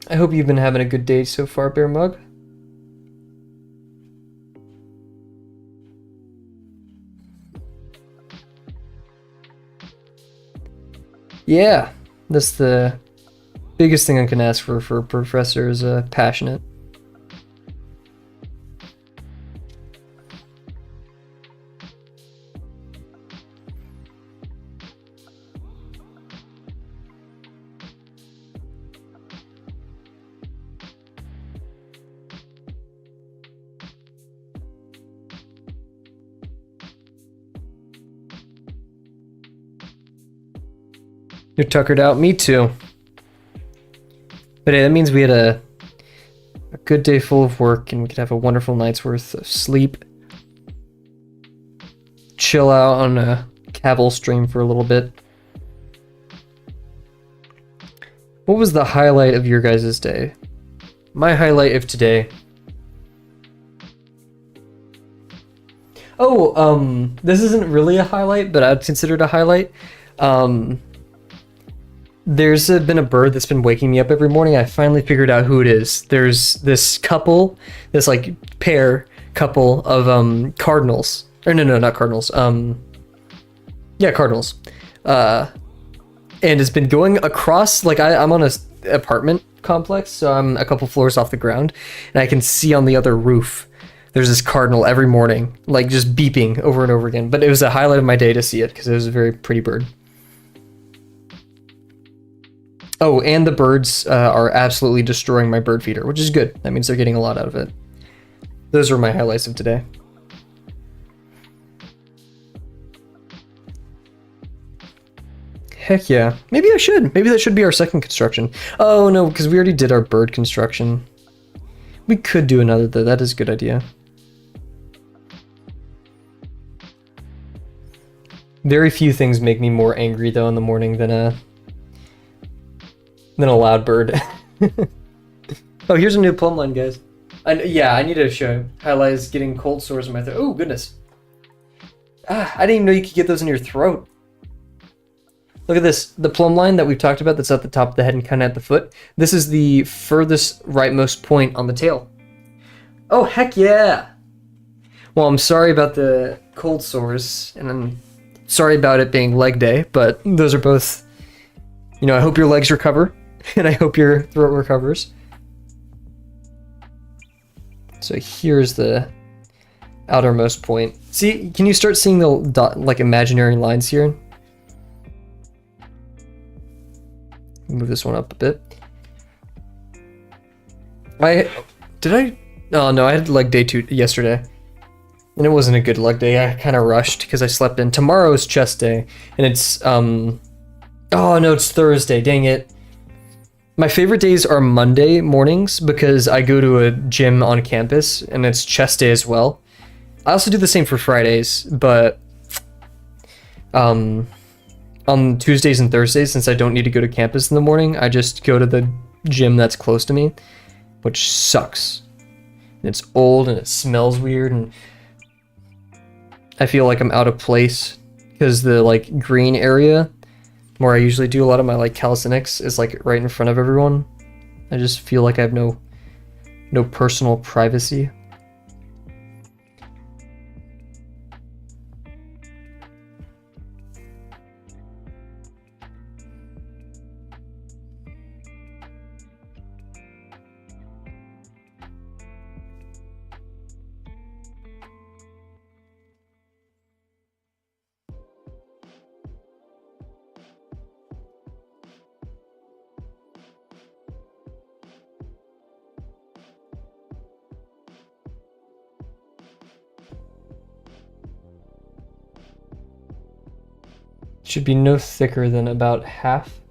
I hope you've been having a good day so far, Bear Mug. Yeah, that's the biggest thing I can ask for a professor is passionate. You're tuckered out. Me too. But hey, that means we had a good day full of work and we could have a wonderful night's worth of sleep. Chill out on a Kavel stream for a little bit. What was the highlight of your guys' day? My highlight of today. Oh, this isn't really a highlight, but I'd consider it a highlight. There's been a bird that's been waking me up every morning. I finally figured out who it is. There's this couple, this like pair couple of cardinals. Or no, not cardinals. Yeah, cardinals. And it's been going across, like I'm on a apartment complex, so I'm a couple floors off the ground, and I can see on the other roof there's this cardinal every morning, like just beeping over and over again. But it was a highlight of my day to see it because it was a very pretty bird. Oh, and the birds are absolutely destroying my bird feeder, which is good. That means they're getting a lot out of it. Those were my highlights of today. Heck yeah. Maybe I should. Maybe that should be our second construction. Oh no, because we already did our bird construction. We could do another though. That is a good idea. Very few things make me more angry though in the morning than a loud bird. Oh, here's a new plumb line, guys. Yeah, I need to show highlights getting cold sores in my throat. Oh goodness. I didn't even know you could get those in your throat. Look at this, the plumb line that we've talked about that's at the top of the head and kind of at the foot. This is the furthest rightmost point on the tail. Oh, heck yeah! Well, I'm sorry about the cold sores, and I'm sorry about it being leg day, but those are both, you know, I hope your legs recover, and I hope your throat recovers. So here's the outermost point. See, can you start seeing the dot, like imaginary lines here? Move this one up a bit. Oh no, I had leg day 2 yesterday. And it wasn't a good leg day. I kind of rushed because I slept in. Tomorrow's chest day. And it's, oh no, it's Thursday, dang it. My favorite days are Monday mornings because I go to a gym on campus and it's chest day as well. I also do the same for Fridays, but, on Tuesdays and Thursdays, since I don't need to go to campus in the morning, I just go to the gym that's close to me, which sucks. And it's old and it smells weird and I feel like I'm out of place because the like green area where I usually do a lot of my like calisthenics is like right in front of everyone. I just feel like I have no personal privacy. Should be no thicker than about half.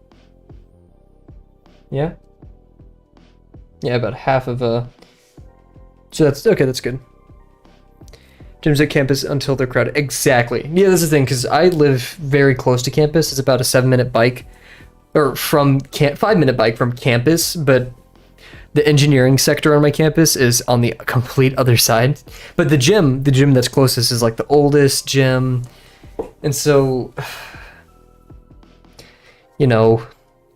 Yeah? Yeah, about half of a... So that's... Okay, that's good. Gyms at campus until they're crowded. Exactly. Yeah, that's the thing, because I live very close to campus. It's about a 7-minute bike. Or from... 5-minute bike from campus, but the engineering sector on my campus is on the complete other side. But the gym that's closest is like the oldest gym. And so... You know,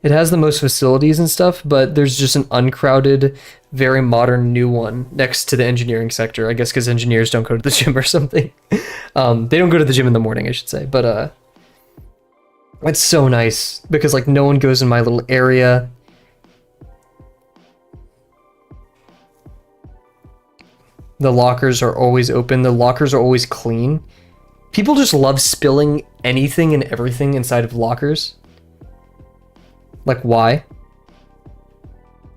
it has the most facilities and stuff, but there's just an uncrowded, very modern new one next to the engineering sector. I guess because engineers don't go to the gym or something. They don't go to the gym in the morning, I should say. But it's so nice because like no one goes in my little area. The lockers are always open. The lockers are always clean. People just love spilling anything and everything inside of lockers. Like, why?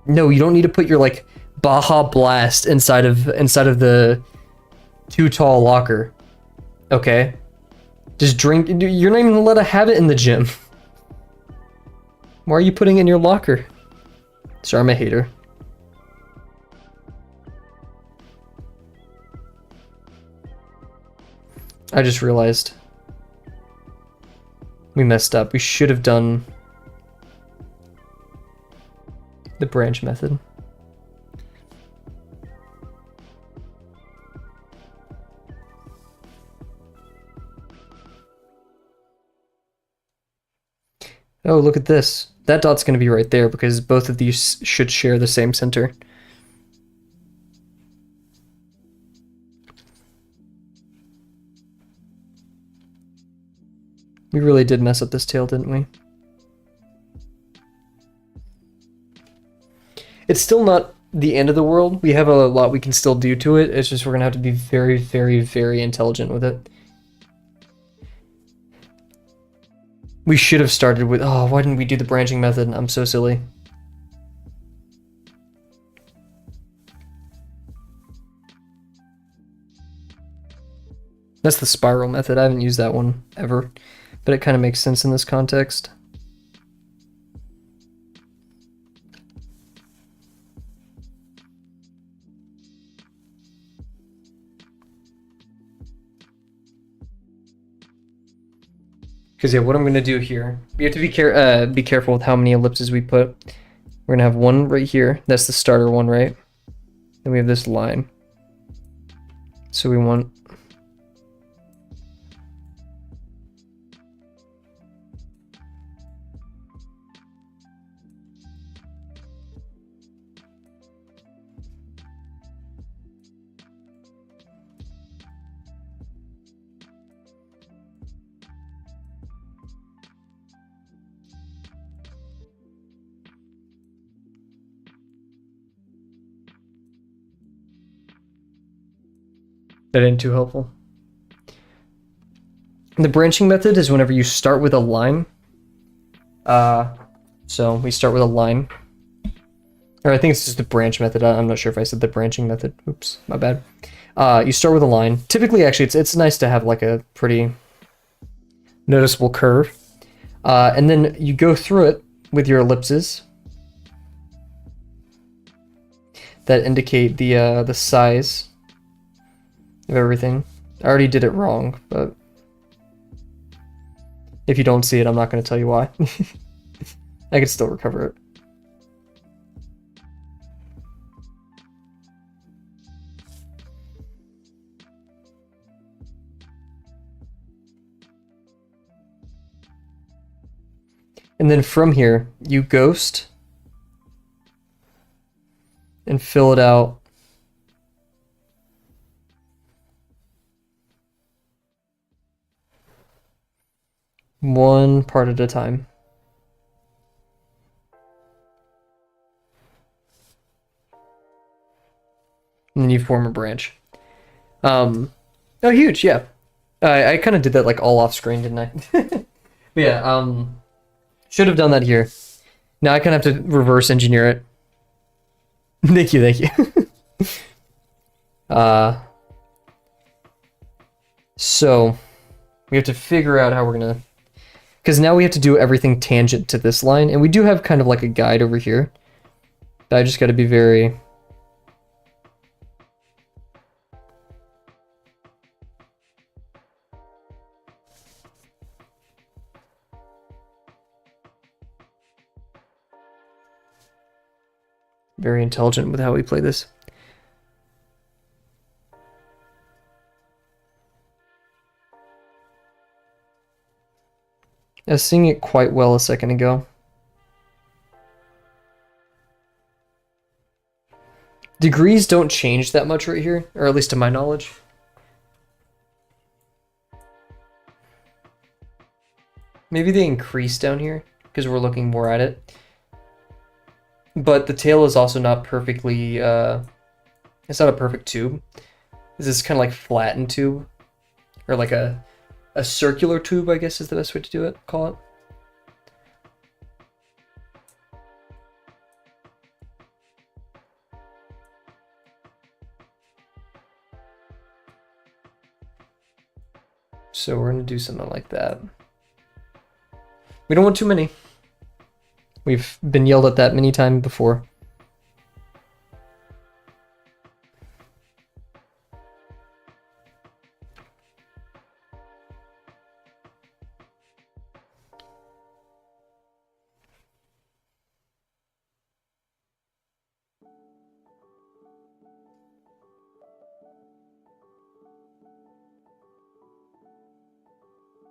No, you don't need to put your, like, Baja Blast inside of the too tall locker. Okay? Just drink. You're not even allowed to have it in the gym. Why are you putting it in your locker? Sorry, I'm a hater. I just realized we messed up. We should have done the branch method. Oh, look at this. That dot's going to be right there because both of these should share the same center. We really did mess up this tail, didn't we? It's still not the end of the world. We have a lot we can still do to it. It's just we're going to have to be very, very, very intelligent with it. We should have started with... Oh, why didn't we do the branching method? I'm so silly. That's the spiral method. I haven't used that one ever, but it kind of makes sense in this context. Because yeah, what I'm going to do here, we have to be careful with how many ellipses we put. We're going to have one right here. That's the starter one, right? Then we have this line. So we want... That ain't too helpful. The branching method is whenever you start with a line. So we start with a line. Or I think it's just the branch method. I'm not sure if I said the branching method. Oops, my bad. You start with a line. Typically, actually, it's nice to have like a pretty noticeable curve. And then you go through it with your ellipses that indicate the size of everything. I already did it wrong, but if you don't see it, I'm not going to tell you why. I can still recover it. And then from here, you ghost and fill it out one part at a time. And then you form a branch. Oh, huge, yeah. I kind of did that like all off screen, didn't I? But yeah, should have done that here. Now I kind of have to reverse engineer it. Thank you, thank you. So we have to figure out how we're gonna... Because now we have to do everything tangent to this line, and we do have kind of like a guide over here. But I just got to be very... very intelligent with how we play this. I was seeing it quite well a second ago. Degrees don't change that much right here, or at least to my knowledge. Maybe they increase down here because we're looking more at it. But the tail is also not perfectly, it's not a perfect tube. This is kind of like flattened tube, or like a circular tube, I guess is the best way to do it, call it. So we're gonna do something like that. We don't want too many. We've been yelled at that many times before.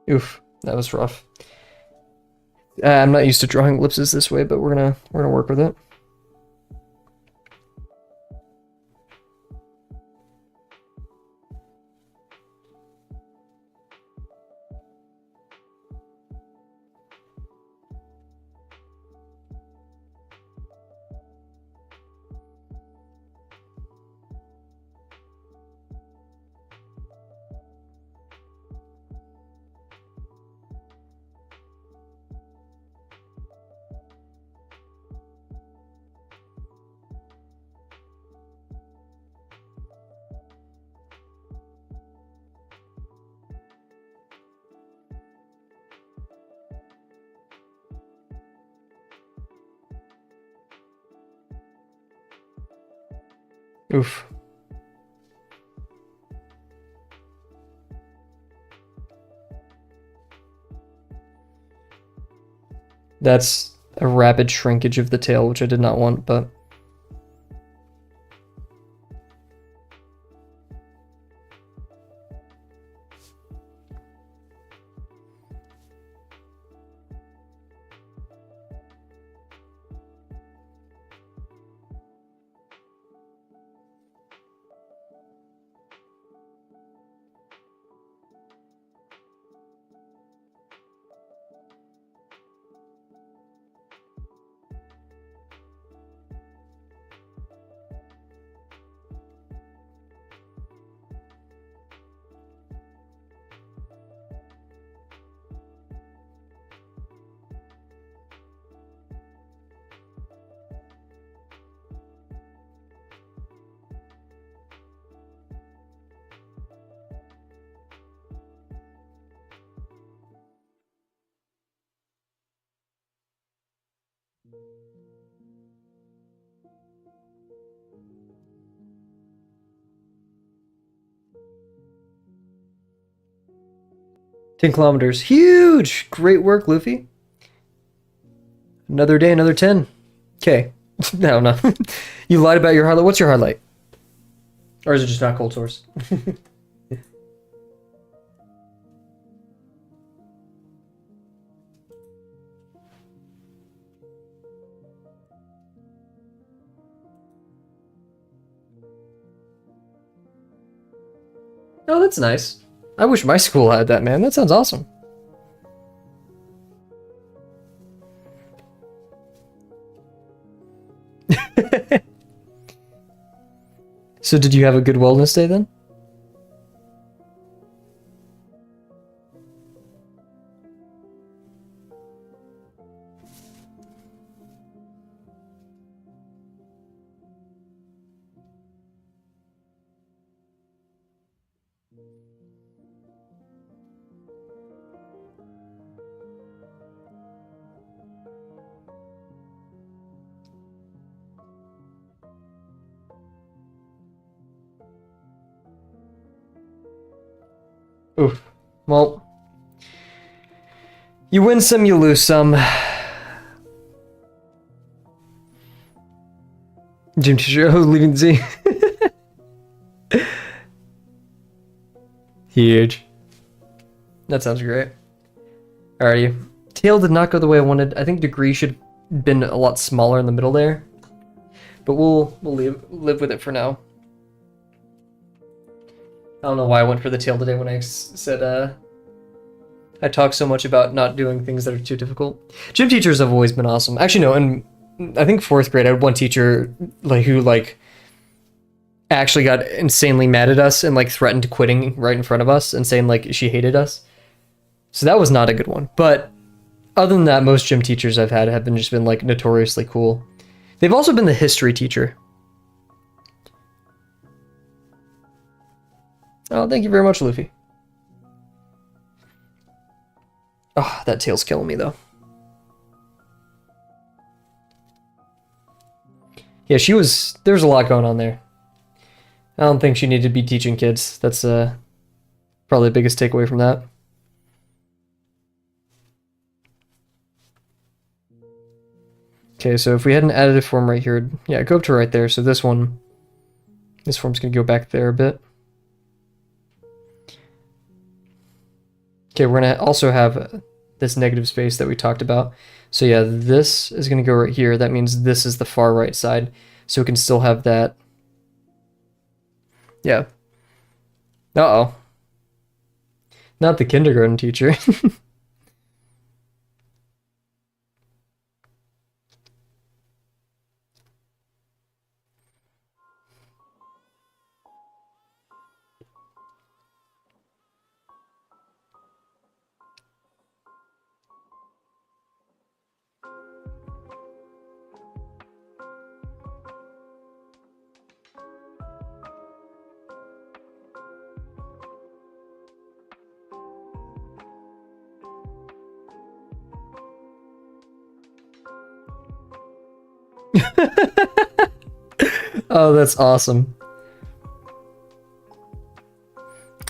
Oof, that was rough. I'm not used to drawing ellipses this way, but we're gonna work with it. Oof. That's a rapid shrinkage of the tail, which I did not want, but... Ten kilometers. Huge! Great work, Luffy. Another day, another 10. Okay. No, no. You lied about your highlight. What's your highlight? Or is it just not cold source? Oh, that's nice. I wish my school had that, man. That sounds awesome. So did you have a good wellness day then? Oof. Well, you win some, you lose some. Gym teacher, leaving Z. Huge. That sounds great. Alrighty. Tail did not go the way I wanted. I think degree should have been a lot smaller in the middle there. But we'll live with it for now. I don't know why I went for the tail today when I said I talk so much about not doing things that are too difficult. Gym teachers have always been awesome. Actually, no, in I think 4th grade, I had one teacher who actually got insanely mad at us and threatened quitting right in front of us and saying she hated us. So that was not a good one. But other than that, most gym teachers I've had have just been notoriously cool. They've also been the history teacher. Oh, thank you very much, Luffy. Oh, that tail's killing me, though. Yeah, she was, there's a lot going on there. I don't think she needed to be teaching kids. That's probably the biggest takeaway from that. Okay, so if we had an additive form right here, yeah, go up to right there. So this form's gonna go back there a bit. Okay, we're gonna also have this negative space that we talked about. So yeah, this is gonna go right here. That means this is the far right side. So we can still have that. Yeah. Uh-oh. Not the kindergarten teacher. Oh, that's awesome.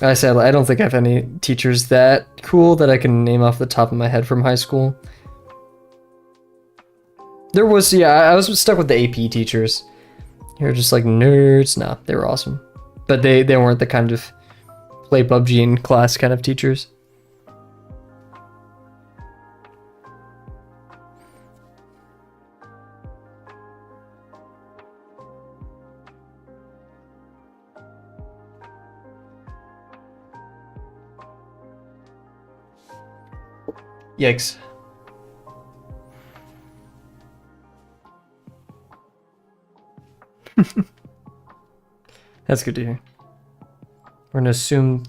I said I don't think I have any teachers that cool that I can name off the top of my head from high school. There was, yeah, I was stuck with the AP teachers. They're just like nerds. Nah, they were awesome. But they weren't the kind of play PUBG in class kind of teachers. Yikes. That's good to hear. We're gonna assume...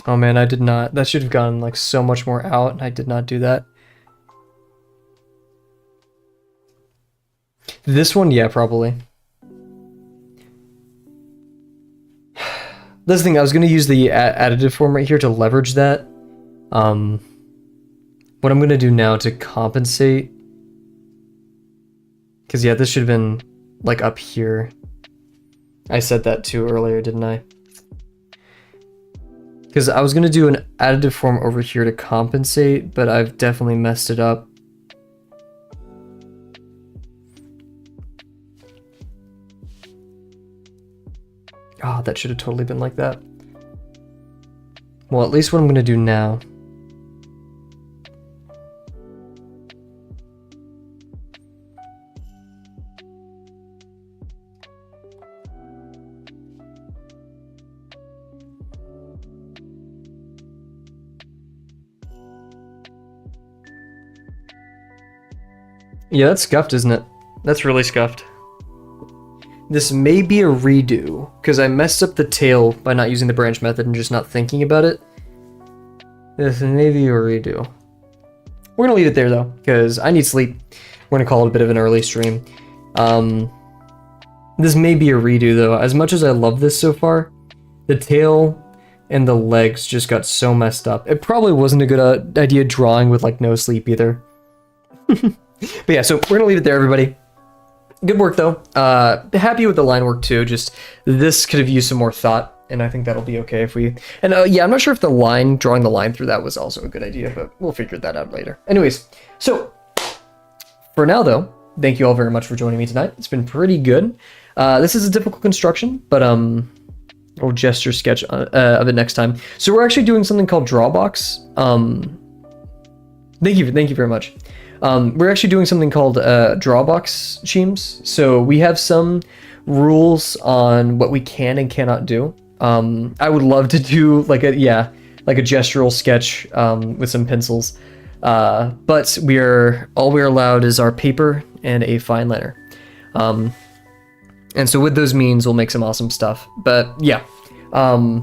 Oh man, I did not. That should have gone like so much more out, and I did not do that. This one, yeah, probably. This thing, I was going to use the additive form right here to leverage that. What I'm going to do now to compensate... Because, yeah, this should have been, like, up here. I said that too earlier, didn't I? Because I was going to do an additive form over here to compensate, but I've definitely messed it up. Oh, that should have totally been like that. Well, at least what I'm going to do now... Yeah, that's scuffed, isn't it? That's really scuffed. This may be a redo, because I messed up the tail by not using the branch method and just not thinking about it. This may be a redo. We're gonna leave it there though, because I need sleep. We're gonna call it a bit of an early stream. This may be a redo though. As much as I love this so far, the tail and the legs just got so messed up. It probably wasn't a good idea drawing with like no sleep either. But yeah, so we're gonna leave it there, everybody. Good work though. Happy with the line work too. Just this could have used some more thought and I think that'll be okay if we... And yeah, I'm not sure if drawing the line through that was also a good idea, but we'll figure that out later. Anyways, so for now, though, thank you all very much for joining me tonight. It's been pretty good. This is a difficult construction, but we'll gesture sketch of it next time. So we're actually doing something called Drawbox. Thank you very much. We're actually doing something called Drawbox schemes. So we have some rules on what we can and cannot do. I would love to do like a gestural sketch with some pencils. But all we're allowed is our paper and a fine liner. And so with those means, we'll make some awesome stuff. But yeah, I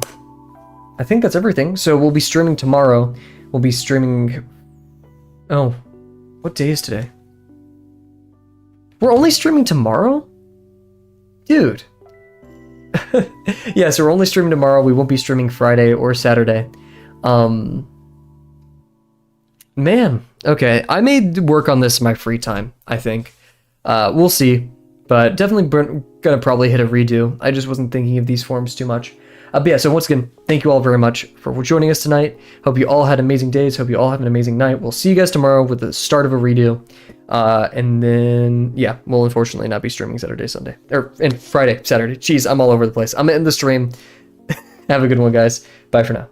think that's everything. So we'll be streaming tomorrow. We'll be streaming... Oh, what day is today? We're only streaming tomorrow? Dude. Yeah, so we're only streaming tomorrow. We won't be streaming Friday or Saturday. Man, okay. I may work on this in my free time, I think. We'll see. But definitely gonna probably hit a redo. I just wasn't thinking of these forms too much. But yeah, so once again, thank you all very much for joining us tonight. Hope you all had amazing days. Hope you all have an amazing night. We'll see you guys tomorrow with the start of a redo. And then, yeah, we'll unfortunately not be streaming Saturday, Sunday. And Friday, Saturday. Jeez, I'm all over the place. I'm in the stream. Have a good one, guys. Bye for now.